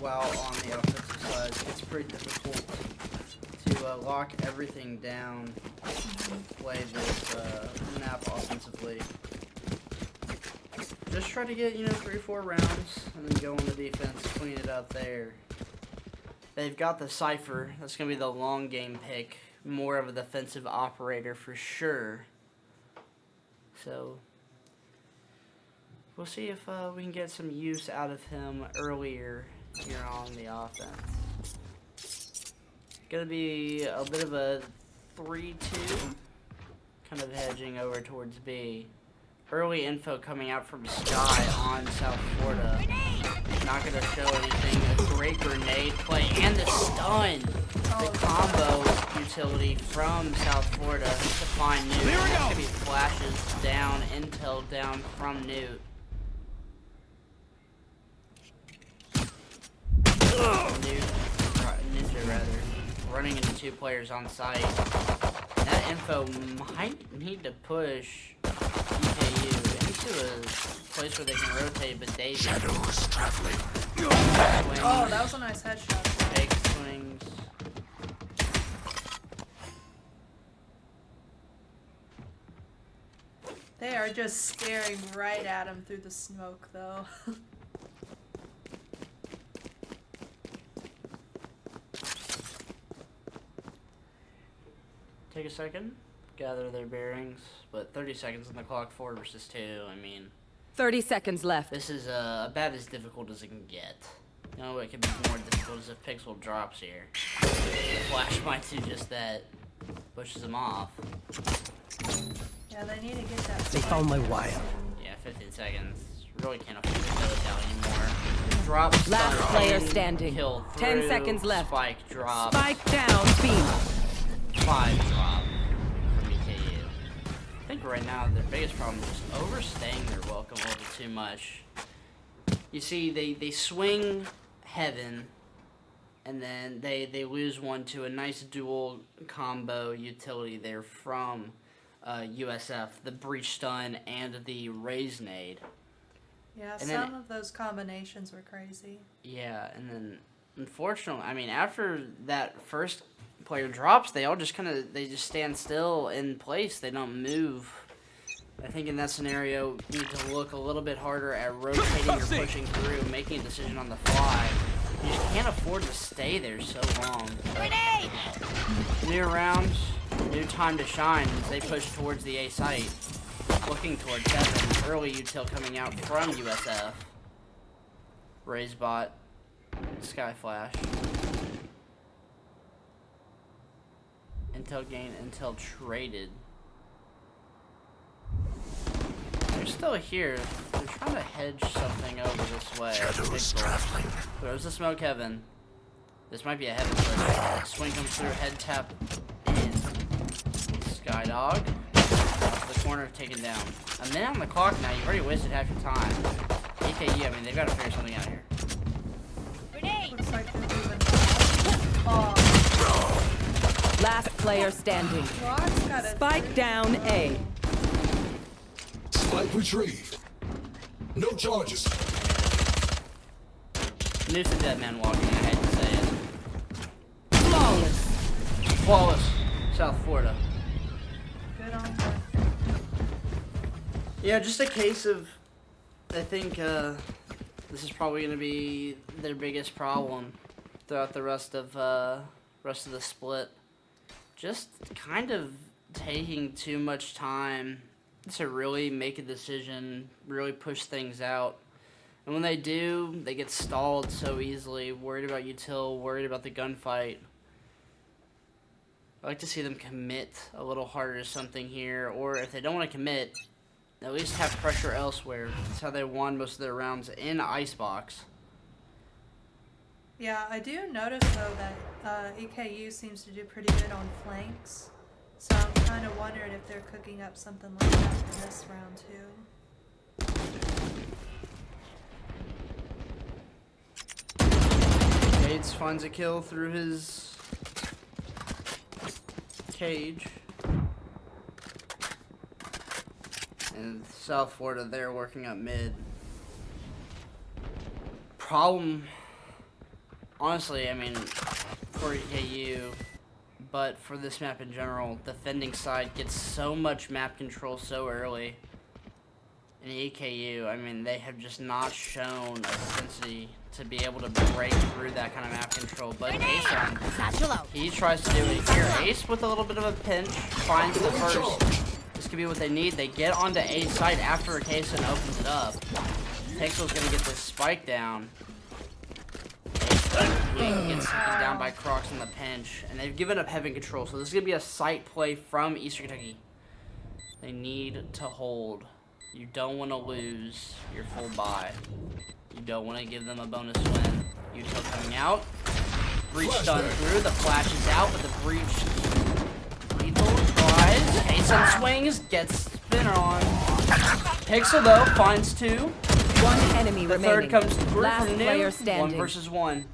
while on the offensive side. It's pretty difficult to lock everything down, play this map offensively. Just try to get, 3-4 rounds and then go on the defense, clean it up there. They've got the Cypher. That's going to be the long game pick. More of a defensive operator for sure. So we'll see if we can get some use out of him earlier here on the offense. Gonna be a bit of a 3-2, kind of hedging over towards B. Early info coming out from Sky on South Florida. Not gonna show anything. A great grenade play and the stun. The combo utility from South Florida to find Newt. There's gonna be flashes down, intel down from Newt. Ninja rather, running into 2 players on site. That info might need to push EKU into a place where they can rotate, but they Shadows traveling. Oh, that was a nice headshot. Fake swings. They are just staring right at him through the smoke, though. Take a second, gather their bearings, but 30 seconds on the clock, 4 versus 2. I mean, 30 seconds left. this is about as difficult as it can get. You know, it could be more difficult as if Pixel drops here. The flash might do just that, pushes them off. Yeah, they need to get that. They found my wire. Yeah, 15 seconds. Really can't afford to kill it down anymore. Drop. Last stun, player in, standing. Kill 10 through, seconds left. Spike drop. Spike down, B. 5 drop from EKU. I think right now their biggest problem is just overstaying their welcome a little too much. You see, they swing heaven, and then they lose one to a nice dual combo utility there from USF, the breach stun and the raise nade. Yeah, And then some of those combinations were crazy. Yeah, and then unfortunately, I mean, after that first player drops, they all just they just stand still in place. They don't move. I think in that scenario, you need to look a little bit harder at rotating or pushing through, making a decision on the fly. You just can't afford to stay there so long. Grenade! New rounds, new time to shine as they push towards the A site. Looking towards heaven. Early util coming out from USF. Raise bot. Sky flash. Intel gain, intel traded. They're still here. They're trying to hedge something over this way. Shadows traveling. Throws the smoke heaven. This might be a heaven push. Swing comes through, head tap in. Skydog. The corner taken down. A minute on the clock now. You've already wasted half your time. EKU, I mean, they've got to figure something out here. Looks like they're moving. Oh, Last player standing. Rock's got a Spike down A. Spike retrieved. No charges. Noose a dead man walking, I hate to say it. Flawless. Flawless. South Florida. good on her. Yeah, just a case of, I think this is probably going to be their biggest problem throughout the rest of the split. Just kind of taking too much time to really make a decision, really push things out. And when they do, they get stalled so easily, worried about util, worried about the gunfight. I like to see them commit a little harder to something here, or if they don't want to commit, at least have pressure elsewhere. That's how they won most of their rounds in Icebox. Yeah, I do notice though that EKU seems to do pretty good on flanks. So I'm kind of wondering if they're cooking up something like that for this round too. Gates finds a kill through his cage. And South Florida, they're working up mid. Problem, honestly, I mean, for EKU, but for this map in general, defending side gets so much map control so early. In EKU, I mean, they have just not shown a propensity to be able to break through that kind of map control. But Ace, he tries to do it here. Ace with a little bit of a pinch, finds the first. This could be what they need. They get onto A site after Ace and opens it up. Pixel's gonna get this spike down. Gets down by Crocs on the pinch, and they've given up heaven control. So this is gonna be a site play from Eastern Kentucky. They need to hold. You don't want to lose your full buy. You don't want to give them a bonus win. Util coming out. Breach stun through. The flash is out, but the breach lethal tries. Ace swings, gets spinner on. Pixel though finds two. One enemy The remaining. third comes through Last from player Nude. standing. 1 versus 1.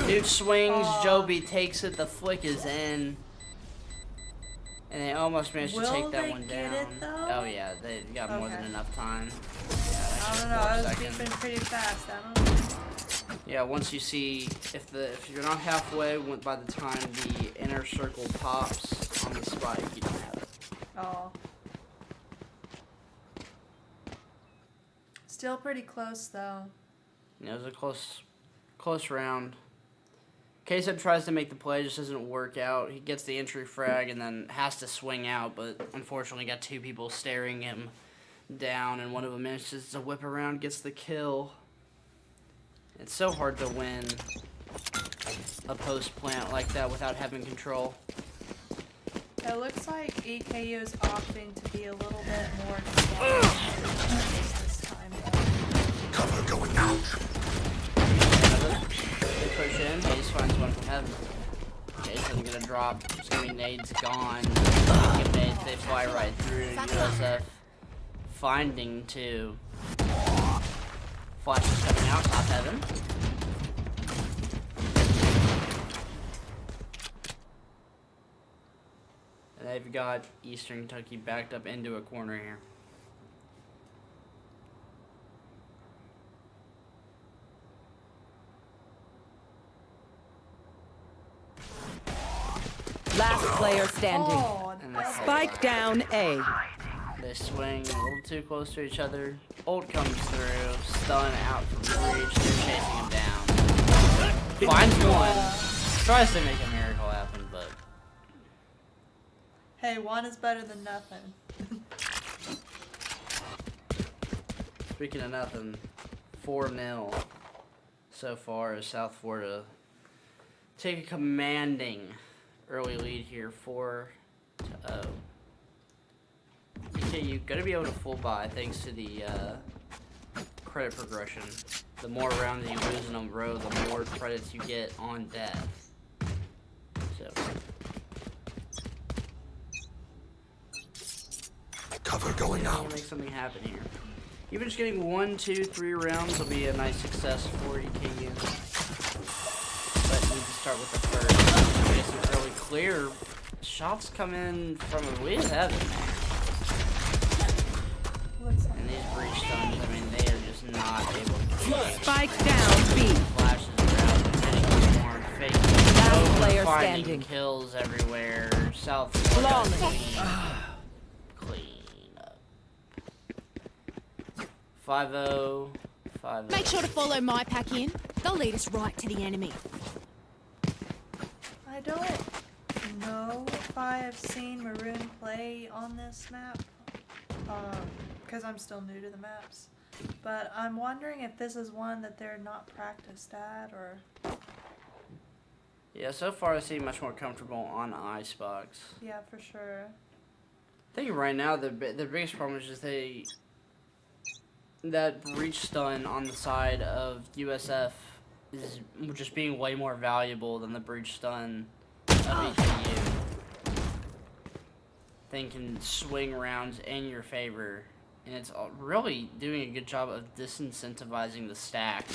Nude swings. Joby takes it. The flick is in. And they almost managed to Will take that they one get down. it, though? Oh yeah, they got more than Okay. enough time. I don't know. I was beeping pretty fast. I don't know. Yeah, once you see if you're not halfway, by the time the inner circle pops on the spike, you don't have it. Oh. Still pretty close though. Yeah, it was a close round. K-Sub tries to make the play, just doesn't work out. He gets the entry frag and then has to swing out, but unfortunately got two people staring him down, and one of them manages to whip around, gets the kill. It's so hard to win a post plant like that without having control. It looks like EKU is opting to be a little bit more conservative this time. Cover going out. They push in, Ace finds one from heaven. Ace isn't gonna drop, it's gonna be nades gone. Give nades, they fly right through. USF finding two. Flash is coming out, top heaven. And they've got Eastern Kentucky backed up into a corner here. Last player standing. Oh, And they Spike down A. They swing a little too close to each other. Ult comes through, stun out from reach. They're chasing him down. Finds one. Tries to make a miracle happen, but hey, one is better than nothing. speaking of nothing, 4-0 so far as South Florida take a commanding early lead here, 4-0. EKU gonna be able to full buy thanks to the credit progression. The more rounds you lose in a row, the more credits you get on death. So Cover going we'll out. make something happen here. Even just getting 1, 2, 3 rounds will be a nice success for EKU. But need to start with the first. Get some early clear. Shots come in from a ways heaven. Looks like And these breach stuns, I mean, they are just not able to Spike down B. flashes around, hitting more fake. Last player Finding standing. kills everywhere. South Flawless. clean up. 5-0. 5-0. Make sure to follow my pack in. They'll lead us right to the enemy. I don't know if I have seen Maroon play on this map, because I'm still new to the maps. But I'm wondering if this is one that they're not practiced at, or... Yeah, so far I seem much more comfortable on Icebox. Yeah, for sure. I think right now the biggest problem is just that breach stun on the side of USF is just being way more valuable than the breach stun of EKU. thing can swing rounds in your favor, and it's really doing a good job of disincentivizing the stack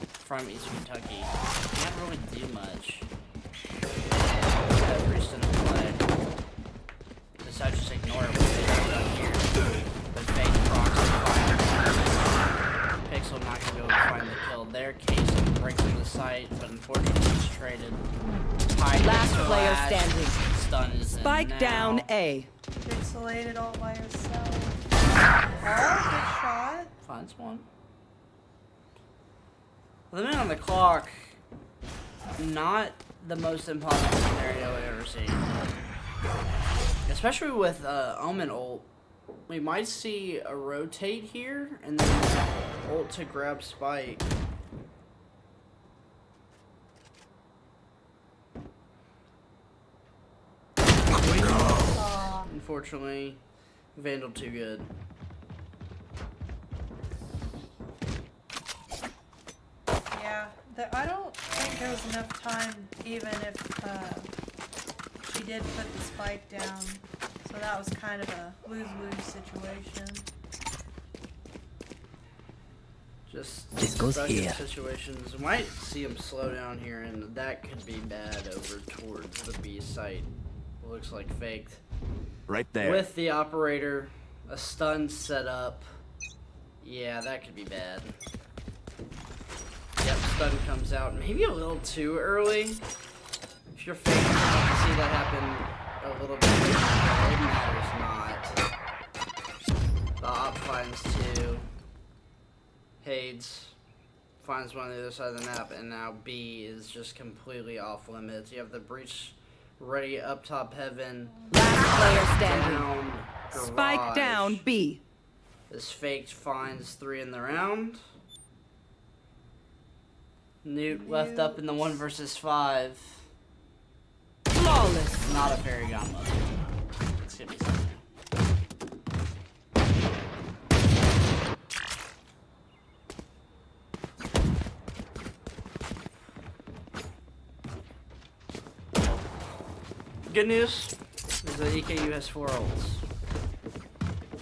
from East Kentucky. Can't really do much. That priest in play. Decide to just ignore it what they have done here. But fake proxy fire. Pixel not gonna be able to find the kill. Their case breaks into the site, but unfortunately it's traded. Last player standing. Stun is in Spike now. down A. Pixelated all by yourself. Oh, good shot. Finds one. The minute on the clock, not the most impossible scenario I've ever seen. Especially with Omen ult. We might see a rotate here, and then ult to grab Spike. Unfortunately, Vandal too good. Yeah, I don't think there was enough time, even if she did put the spike down. So that was kind of a lose-lose situation. Just This goes special here. situations. We might see him slow down here, and that could be bad over towards the B site. Looks like faked. Right there. With the operator, a stun set up. Yeah, that could be bad. Yep, stun comes out maybe a little too early. If you're fake, you can see that happen a little bit later, but it matters not. The op finds two. Hades finds one on the other side of the map, and now B is just completely off limits. You have the breach ready up top heaven. Last player standing. Down, Spike garage. down B. This faked finds 3 in the round. Newt left up in the 1 versus 5. Flawless. Not a fairy gauntlet. It's gonna be something. Good news is that EKU has 4 ults.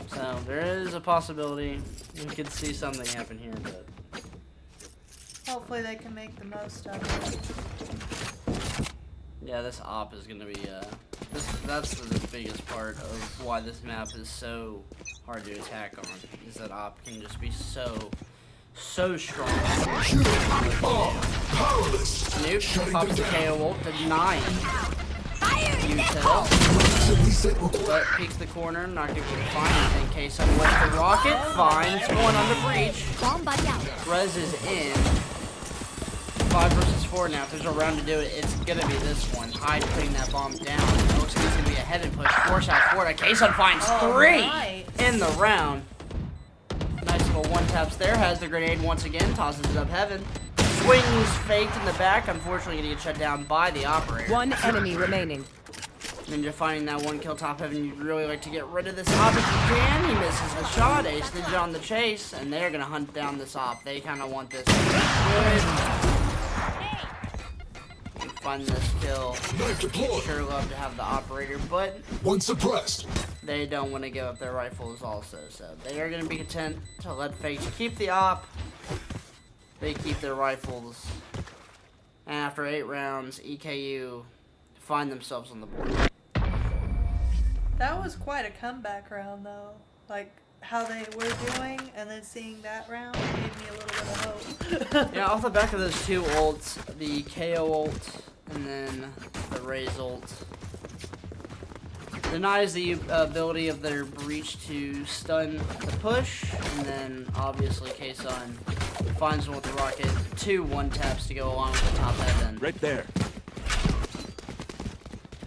So there is a possibility we could see something happen here, but Hopefully they can make the most of it. yeah, this op is gonna be that's the biggest part of why this map is so hard to attack on, is that op can just be so strong. Snoop pops the KO ult to 9. Util, but peeks the corner, not gonna be able to find anything. Case on with the rocket, finds one on the breach. Bomb buddy out. Rez is in. 5 versus 4 now. If there's a round to do it, it's gonna be this one. Hyde putting that bomb down. It looks like it's gonna be a head and push. Force out forward. Kason finds 3 right. in the round. Nice little one taps there. Has the grenade once again. Tosses it up heaven. Swings faked in the back. Unfortunately, gonna get shut down by the operator. One enemy remaining. Ninja finding that 1 kill top heaven. You'd really like to get rid of this op if you can. He misses the shot. Ace Ninja on the chase, and they're gonna hunt down this op. They kind of want this. Find this kill. Sure love to have the operator, but One suppressed. they don't want to give up their rifles also. So they are gonna be content to let Fakes keep the op. They keep their rifles. And after 8 rounds, EKU find themselves on the board. That was quite a comeback round, though. Like, how they were doing, and then seeing that round gave me a little bit of hope. Yeah, off the back of those 2 ults, the KO ult and then the Raze ult, denies the ability of their breach to stun the push, and then obviously Kason finds one with the rocket, 2 1-taps to go along with the top heaven. Right there.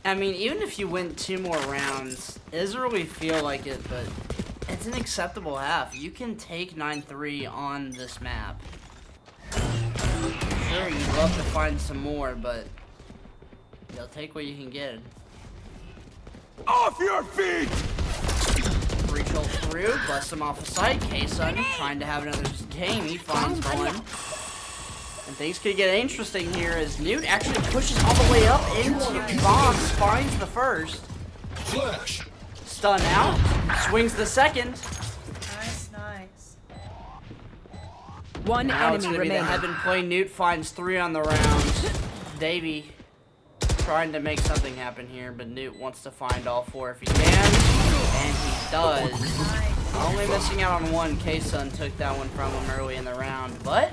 I mean, even if you win 2 more rounds, it doesn't really feel like it, but it's an acceptable half. You can take 9-3 on this map. Sure, you'd love to find some more, but you'll take what you can get. Off your feet! Breach ult through, bust him off the site. Kason trying to have another game. He finds one. And things could get interesting here as Newt actually pushes all the way up into the box, finds the first. Flash. Stun out. Swings the second. Nice, nice. One Now it's enemy gonna be the remaining. heaven play. Newt finds 3 on the round. Davey trying to make something happen here, but Newt wants to find all 4 if he can, and he does. Nice. Only missing out on 1. K-Sun took that one from him early in the round, but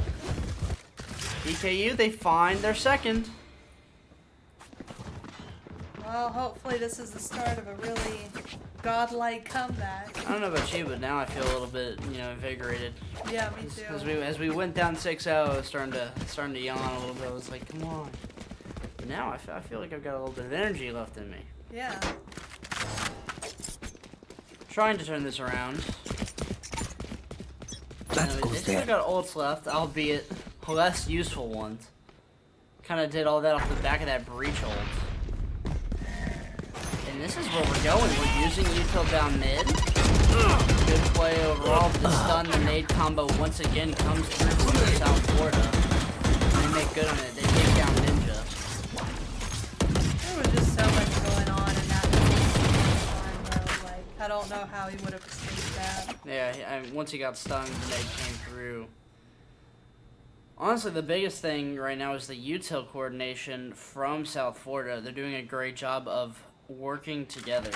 EKU, they find their second. Well, hopefully this is the start of a really godlike comeback. I don't know about you, but now I feel a little bit, invigorated. Yeah, me too. As we went down 6-0, I was starting to yawn a little bit. I was like, come on. But now I feel like I've got a little bit of energy left in me. Yeah. Trying to turn this around. That They goes still there. got ults left, albeit less useful ones. Kind of did all that off the back of that breach ult. And this is where we're going. We're using util down mid. Good play overall. The stun, the nade combo once again comes through from South Florida. They make good on it. They take down Ninja. There was just so much going on in that time, though. Like, I don't know how he would have escaped that. Yeah, once he got stunned, the nade came through. Honestly, the biggest thing right now is the util coordination from South Florida. They're doing a great job of working together.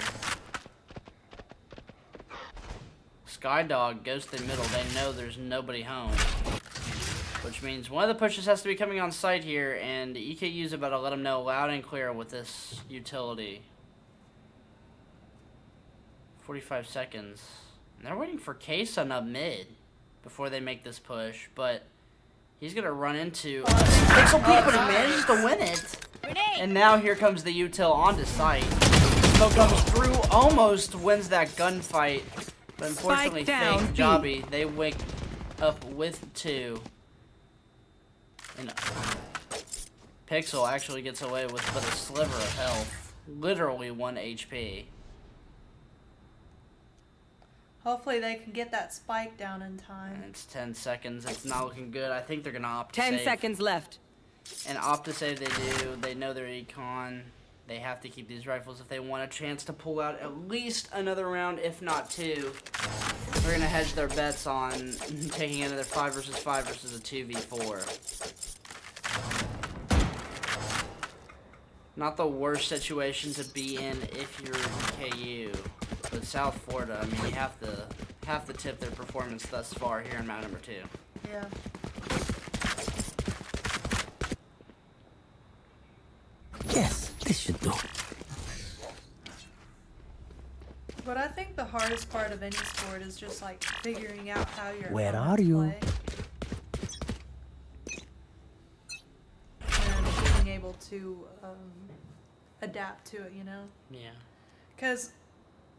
Skydog goes to the middle. They know there's nobody home. Which means one of the pushes has to be coming on site here, and EKU's about to let them know loud and clear with this utility. 45 seconds. And they're waiting for K-Sun up mid before they make this push, but he's going to run into Pixel Peak, but he manages to win it. And now here comes the util onto site. Smoke comes through, almost wins that gunfight. But unfortunately, Spike down, fake Jobby. They wake up with 2. And Pixel actually gets away with but a sliver of health. Literally 1 HP. Hopefully they can get that spike down in And time. it's 10 seconds. It's not looking good. I think they're going to opt to 10 save. seconds left. And opt to save they do. They know their econ. They have to keep these rifles if they want a chance to pull out at least another round, if not 2. They're going to hedge their bets on taking another 5 versus 5 versus a 2v4. Not the worst situation to be in if you're KU. But South Florida, I mean, you have to tip their performance thus far here in map number 2. Yeah. Yes, this should do. But I think the hardest part of any sport is just like figuring out how you're Where going are to you? play. And being able to adapt to it, Yeah. Because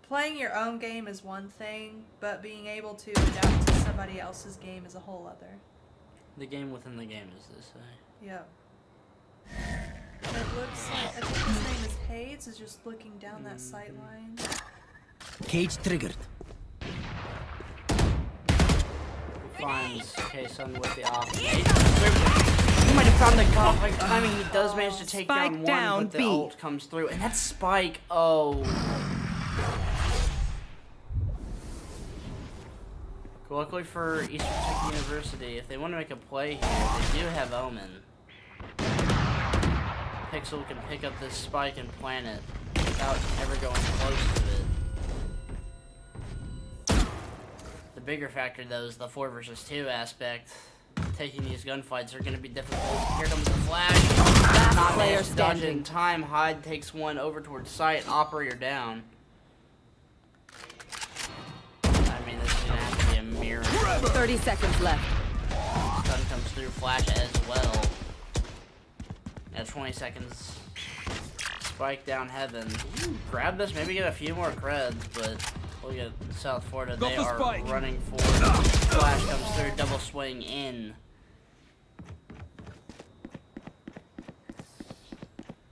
playing your own game is one thing, but being able to adapt to somebody else's game is a whole other. The game within the game, as they say. Yeah. It looks like, I think his name is Hades, is just looking down that sight line. Cage triggered. Finds K-Sun with the off. He might have found the godlike timing. He does manage to take Spike down one, down, but the B. ult comes through. And that spike, oh. Luckily for Eastern Tech University, if they want to make a play here, they do have Omen. Pixel can pick up this spike and plant it without ever going close to it. The bigger factor, though, is the 4 versus 2 aspect. Taking these gunfights are going to be difficult. Here comes the flash. Not player managed to dodge it standing. in time. Hyde takes one over towards site. Operator down. I mean, this is going to have to be a mirror. 30 seconds left. Stun comes through, flash as well. At 20 seconds. Spike down heaven. Ooh, grab this, maybe get a few more creds, but look at South Florida. Go They for are spike. running forward. Flash comes through, double swing in.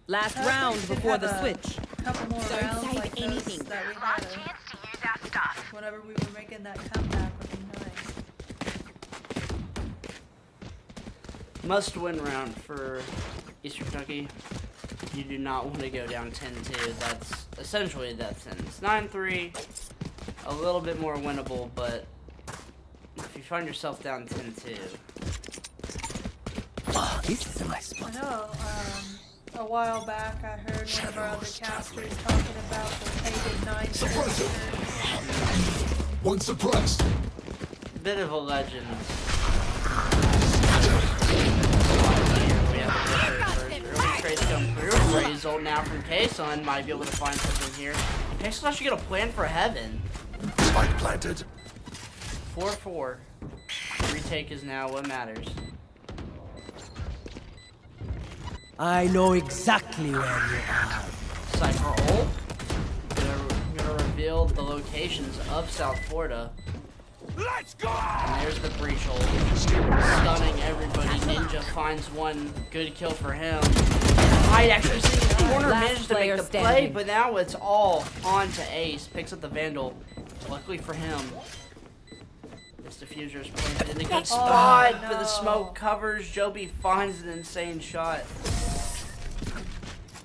Last I think round we should before have the a switch. Couple more Don't rounds save like this anything. that we had whenever we were making that comeback would be nice. Must win round for Eastern Kentucky. You do not want to go down 10-2. That's essentially a death sentence. 9-3, a little bit more winnable, but if you find yourself down 10-2. Oh, this is a nice I spot. know, a while back I heard one of our other casters talking about the hated 9 One suppressed. Bit of a legend. We have the early trades come through. Razor now from K-Sun might be able to find something here. K-Sun actually got a plan for heaven. Spike planted. 4-4. Retake is now what matters. I know exactly where you are. Cypher ult. Gonna reveal the locations of South Florida. Let's go! And there's the breach ult. Stunning everybody. Ninja finds one good kill for him. Hyde actually seeing the corner, Last managed to make player the play, standing. but now it's all on to Ace. Picks up the Vandal. Luckily for him, this diffuser is planted in a good spot, no. but the smoke covers. Joby finds an insane shot.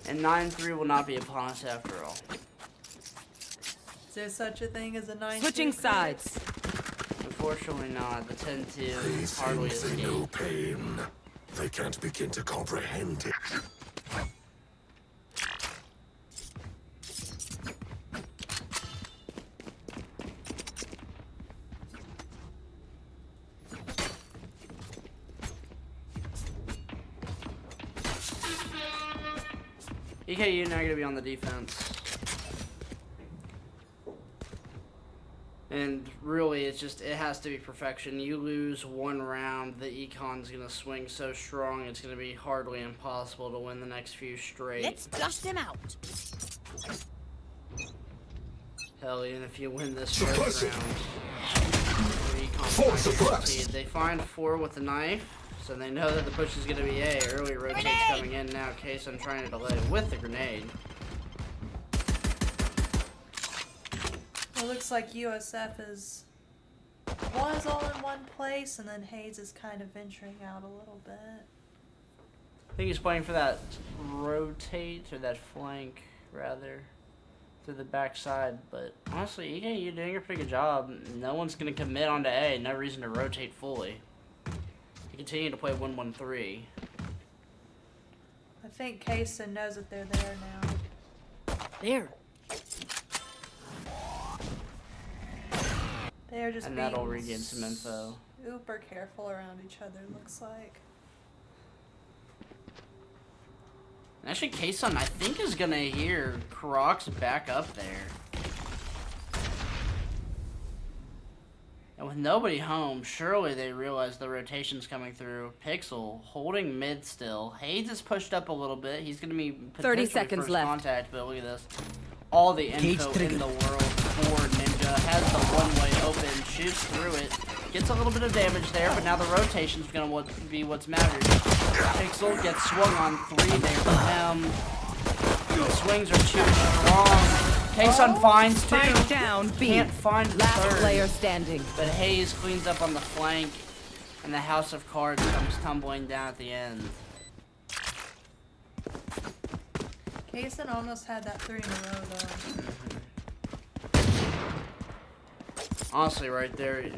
And 9-3 will not be upon us after all. Is there such a thing as a 9? Switching sides. Unfortunately not. The 10-2 These hardly things they know escaped. pain. They can't begin to comprehend it. EKU now gonna be on the defense. And really, it has to be perfection. You lose one round, the econ's gonna swing so strong, it's gonna be hardly impossible to win the next few straight. Let's flush them out. Hell, even if you win this Suppress first it. round, the econ Four might suppressed. succeed. They find 4 with the knife, so they know that the push is gonna be A. Early rotates coming in now. Case I'm trying to delay with the grenade. It looks like USF was all in one place, and then Hayes is kind of venturing out a little bit. I think he's playing for that rotate, or that flank, rather, to the backside. But honestly, EKU doing a pretty good job. No one's going to commit onto A. No reason to rotate fully. You continue to play 1-1-3. I think Kaysen knows that they're there now. There. They're just And being that'll regain some info. super careful around each other, looks like. And actually, Kaysen, I think, is going to hear Crocs back up there. And with nobody home, surely they realize the rotation's coming through. Pixel holding mid still. Hayes is pushed up a little bit. He's going to be 30 potentially seconds first left. contact, but look at this. All the info in the world for Ninja. Has the one-way open, shoots through it. Gets a little bit of damage there, but now the rotation's going to be what's mattered. Pixel gets swung on 3 there for him. The swings are too strong. Kaysen finds 2. Spike down. B. Can't find the Last 3rd. player standing. But Hayes cleans up on the flank, and the House of Cards comes tumbling down at the end. Kaysen almost had that 3 in a row, though. Honestly, right there,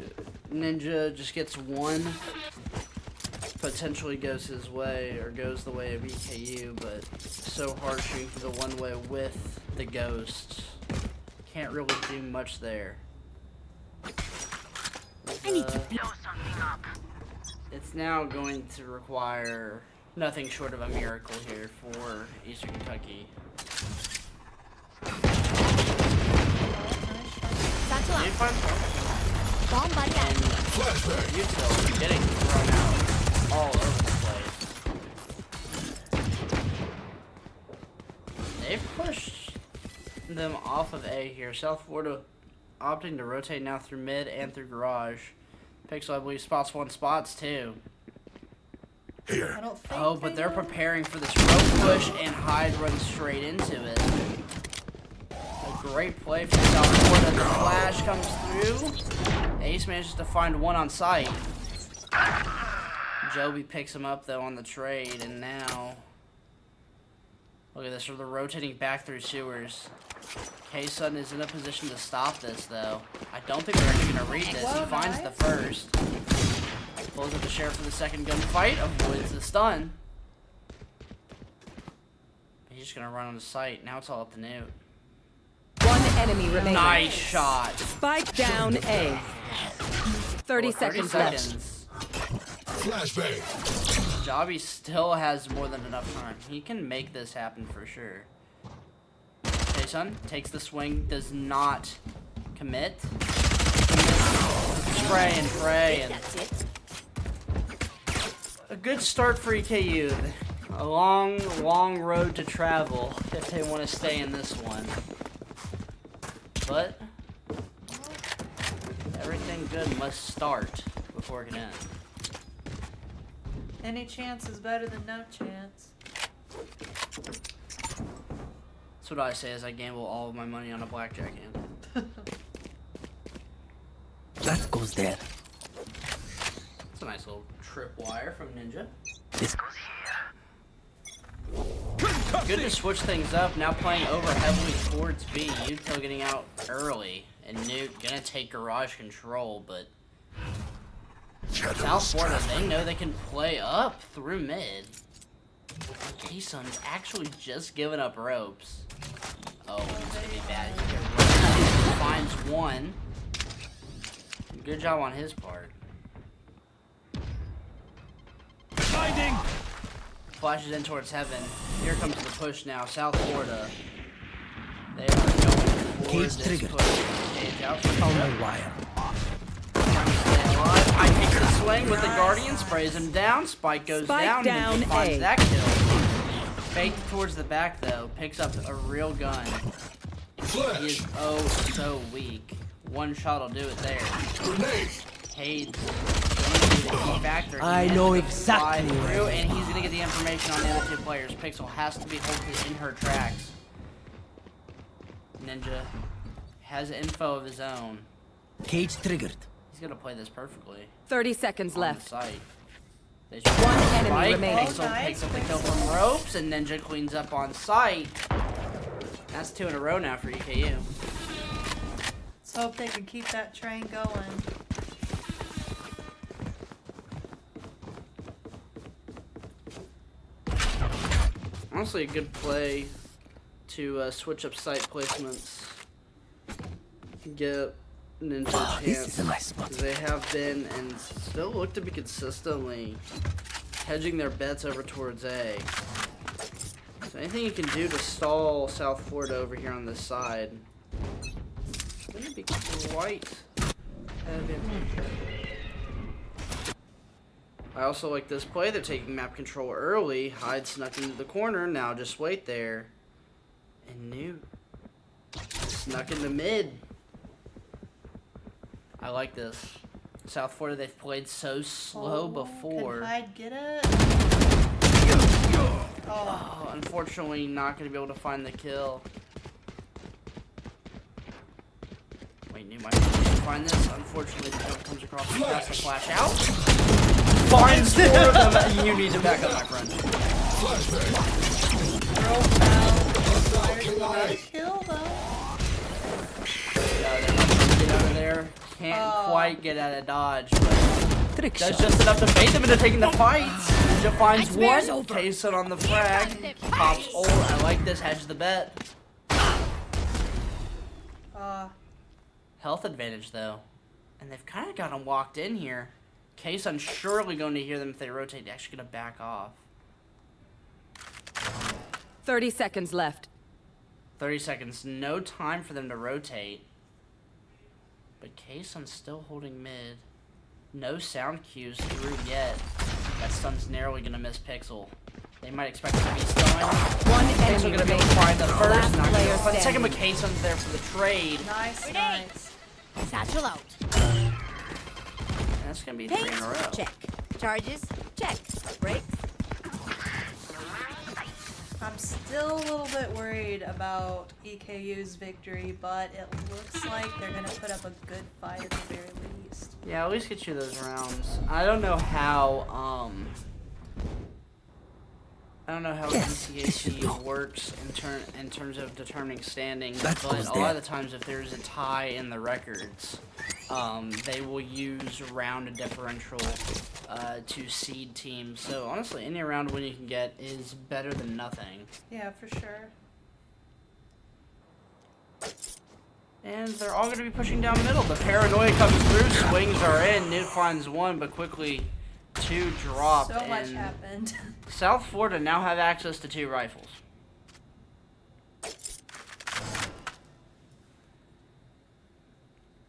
Ninja just gets 1. Potentially goes his way, or goes the way of EKU, but so hard shooting for the one-way with the Ghost. Can't really do much there. I need to Blow something up. It's now going to require nothing short of a miracle here for Eastern Kentucky. satchel They out. find Bomb buddy out. and Util getting thrown out all over the place. They've pushed them off of A here. South Florida opting to rotate now through mid and through garage. Pixel, I believe, spots 1 spots 2. I Here. don't think Oh, but they they're will. preparing for this rope push, and Hyde runs straight into it. A great play from South Florida. The flash comes through. Ace manages to find 1 on site. Joby picks him up, though, on the trade, and now Look at this, they're rotating back through sewers. K-Sun is in a position to stop this, though. I don't think they're actually going to read this. Whoa, He finds nice. the first. Pulls up the sheriff for the second gunfight. Avoids the stun. He's just going to run on the site. Now it's all up to Newt. One enemy remaining. Nice shot. Spike down A. 30 seconds left. seconds. Flashbang. Jobby still has more than enough time. He can make this happen for sure. K-Sun takes the swing, does not commit. Spray and pray. And That's it. a good start for EKU. A long, long road to travel if they want to stay in this one. But everything good must start before it can end. Any chance is better than no chance. That's what I say as I gamble all of my money on a blackjack hand. That goes there. It's a nice little tripwire from Ninja. This Good to switch things up, now playing over heavily towards B. Util getting out early, and Newt gonna take garage control, but South Florida, they know they can play up through mid. K-Sun's actually just giving up ropes. Oh, it's gonna be bad. He finds one. Good job on his part. Finding. Flashes in towards heaven. Here comes the push now. South Florida. They are going towards this triggered. push. Cage out. on the wire. Trying to stay alive. I takes the swing with the Guardian, sprays him down. Spike goes Spike down and finds A. that kill. Faked towards the back though. Picks up a real gun. He is oh so weak. One shot will do it there. Grenade. Cade going to be the key factor. He I has know to exactly fly where through, it and he's gonna get the information on the other two players. Pixel has to be halted in her tracks. Ninja has info of his own. Cage triggered. He's gonna play this perfectly. 30 seconds On left. the site. They One enemy spike. remaining. Pixel Oh, nice, picks up the kill Pixel. from ropes, and Ninja cleans up on site. That's 2 in a row now for EKU. Let's hope they can keep that train going. Honestly, a good play to switch up site placements. Get Ninja Wow, a this chance. is a nice spot. They have been and still look to be consistently hedging their bets over towards A. So anything you can do to stall South Florida over here on this side, it's going to be quite advantageous. I also like this play. They're taking map control early. Hyde snuck into the corner. Now just wait there. And Newt snuck into mid. I like this. South Florida, they've played so slow before. Can Hyde get it? Oh, Oh, unfortunately, not going to be able to find the kill. Wait, Newt might be able to find this. Unfortunately, the jump comes across and has to flash out. Finds 4 of them. You need to back up, my friend. girl foul. Got a kill though. Get out of there. Can't quite get out of dodge, but Trick that's shot. just enough to bait them into taking the fights. Ninja finds Nightmare's one. over. K-Sun on the frag. Pops ult. I like this. Hedge the bet. Health advantage, though. And they've kind of got him locked in here. K-Sun's surely going to hear them if they rotate. They're actually going to back off. 30 seconds left. 30 seconds. No time for them to rotate. But K-Sun's still holding mid. No sound cues through yet. That stun's narrowly going to miss Pixel. They might expect it to be stunned. One Pixel enemy going to be able to remaining. find the first. Last Not going player to find the second, standing. but K-Sun's there for the trade. Nice, nice. Satchel out. And that's going to be 3 Paint. in a row. Check. Charges. Check. Brakes. I'm still a little bit worried about EKU's victory, but it looks like they're gonna put up a good fight at the very least. Yeah, at least get you those rounds. I don't know how, I don't know how ECAC works in terms of determining standings, That but goes a lot of the times if there's a tie in the records, they will use round differential to seed teams. So honestly, any round win you can get is better than nothing. Yeah, for sure. And they're all going to be pushing down middle. The paranoia comes through, swings are in, Newt finds one, but quickly 2 drop. So much happened. South Florida now have access to 2 rifles.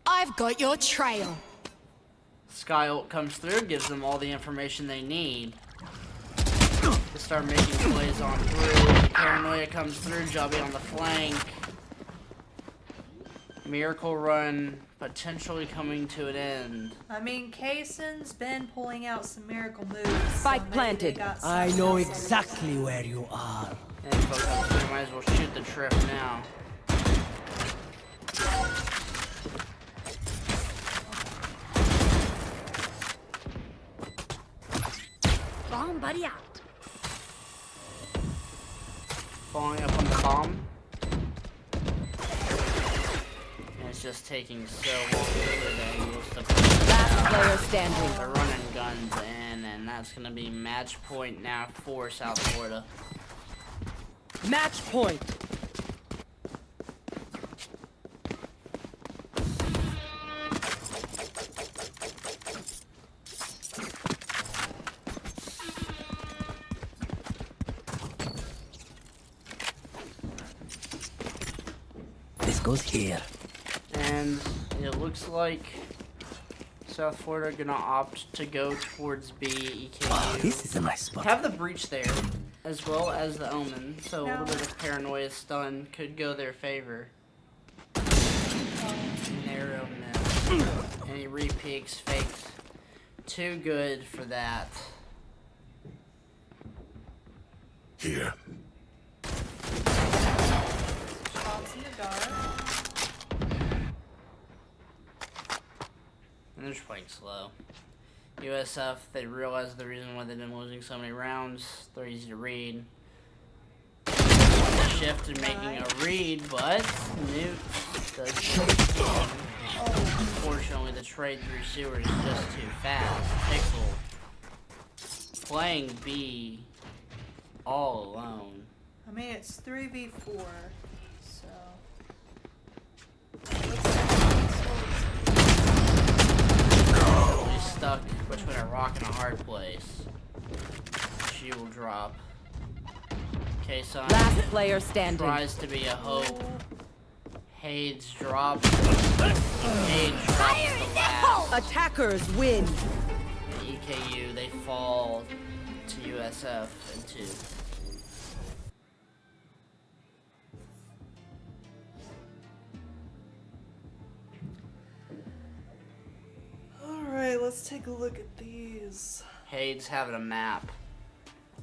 I've got your trail. Sky ult comes through, gives them all the information they need to start making plays on through. Paranoia comes through, Jubby on the flank. Miracle run potentially coming to an end. I mean, Kaysen's been pulling out some miracle moves. Spike maybe planted. they got I something know else. exactly where you are. And folks, we might as well shoot the trip now. Bomb buddy out. Falling up on the bomb. And it's just taking so long to get the angles to push it Last out. player standing. They're running guns in, and that's going to be match point now for South Florida. Match point. This goes here. And it looks like South Florida are going to opt to go towards B, EKU. Oh, this is a nice spot. Have the breach there, as well as the omen, so a No. little bit of paranoia stun could go their favor. Narrow miss. And he re-peeks, faked. Too good for that. Here. Shots in the dark. And they're just playing slow. USF, they realize the reason why they've been losing so many rounds. They're easy to read. Shift and making a read, but Newt does. Unfortunately, the trade through sewer is just too fast. Pixel playing B all alone. I mean, it's 3v4, so. He's stuck between a rock and a hard place. She will drop. K-Sign Last player standing. tries to be a hope. Hades drops. Hades drops the last. Attackers win. The EKU, they fall to USF in 2. Alright, let's take a look at these. Hades having a map.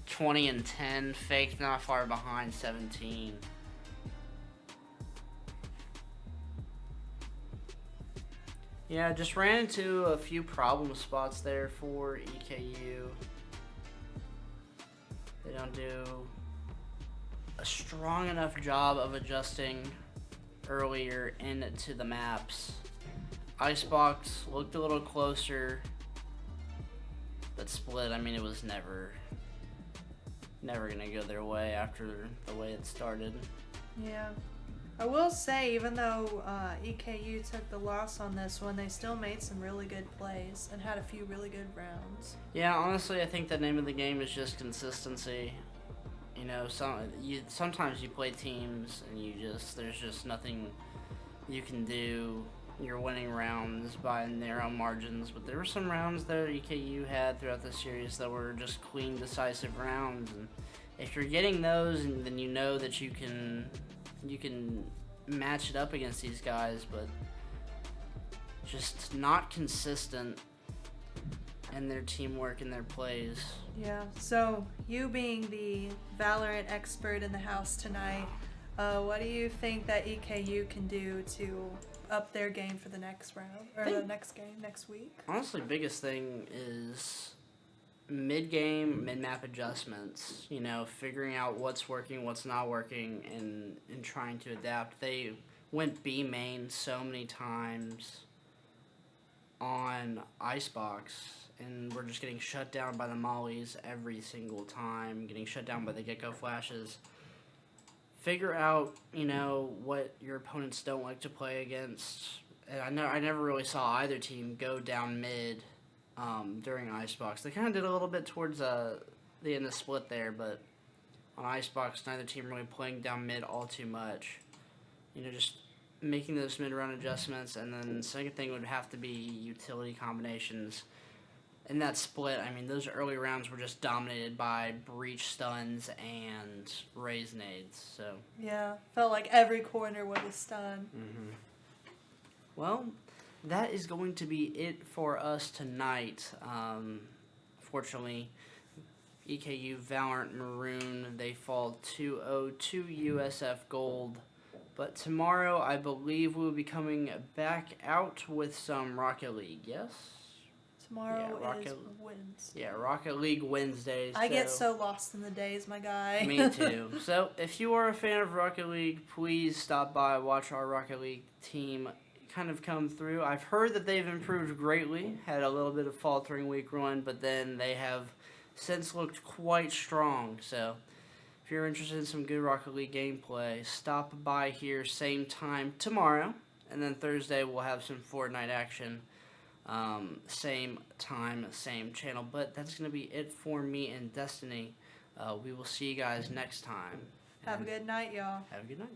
20 and 10, faked not far behind 17. Yeah, just ran into a few problem spots there for EKU. They don't do a strong enough job of adjusting earlier into the maps. Icebox looked a little closer, but split, I mean, it was never gonna go their way after the way it started. Yeah. I will say, even though EKU took the loss on this one, they still made some really good plays and had a few really good rounds. Yeah, honestly, I think the name of the game is just consistency. You know, sometimes you play teams and there's just nothing you can do. You're winning rounds by narrow margins, but there were some rounds that EKU had throughout the series that were just clean, decisive rounds. And if you're getting those, and then you know that you can match it up against these guys, but just not consistent in their teamwork and their plays. Yeah, so you being the Valorant expert in the house tonight, what do you think that EKU can do to up their game for the next round, or the next game next week? Honestly, biggest thing is mid-map adjustments, you know, figuring out what's working, what's not working, and trying to adapt. They went B main so many times on Icebox, and we're just getting shut down by the mollies every single time, getting shut down by the get-go flashes. Figure out, you know, what your opponents don't like to play against. And I never really saw either team go down mid during Icebox. They kind of did a little bit towards the end of the split there, but on Icebox, neither team really playing down mid all too much. You know, just making those mid-run adjustments, and then the second thing would have to be utility combinations. In that split, I mean, those early rounds were just dominated by breach stuns and raise nades. So Yeah, felt like every corner was a stun. well, that is going to be it for us tonight. Fortunately, EKU Valorant Maroon, they fall 2-0 to USF Gold. But tomorrow, I believe we'll be coming back out with some Rocket League, yes? Tomorrow Rocket- is Wednesday. Yeah, Rocket League Wednesdays. I get so lost in the days, my guy. Me too. So, if you are a fan of Rocket League, please stop by, watch our Rocket League team kind of come through. I've heard that they've improved greatly, had a little bit of faltering week one, but then they have since looked quite strong. So, if you're interested in some good Rocket League gameplay, stop by here same time tomorrow, and then Thursday we'll have some Fortnite action. Same time, same channel. But that's going to be it for me and Destiny. We will see you guys next time. Have a good night, y'all. Have a good night.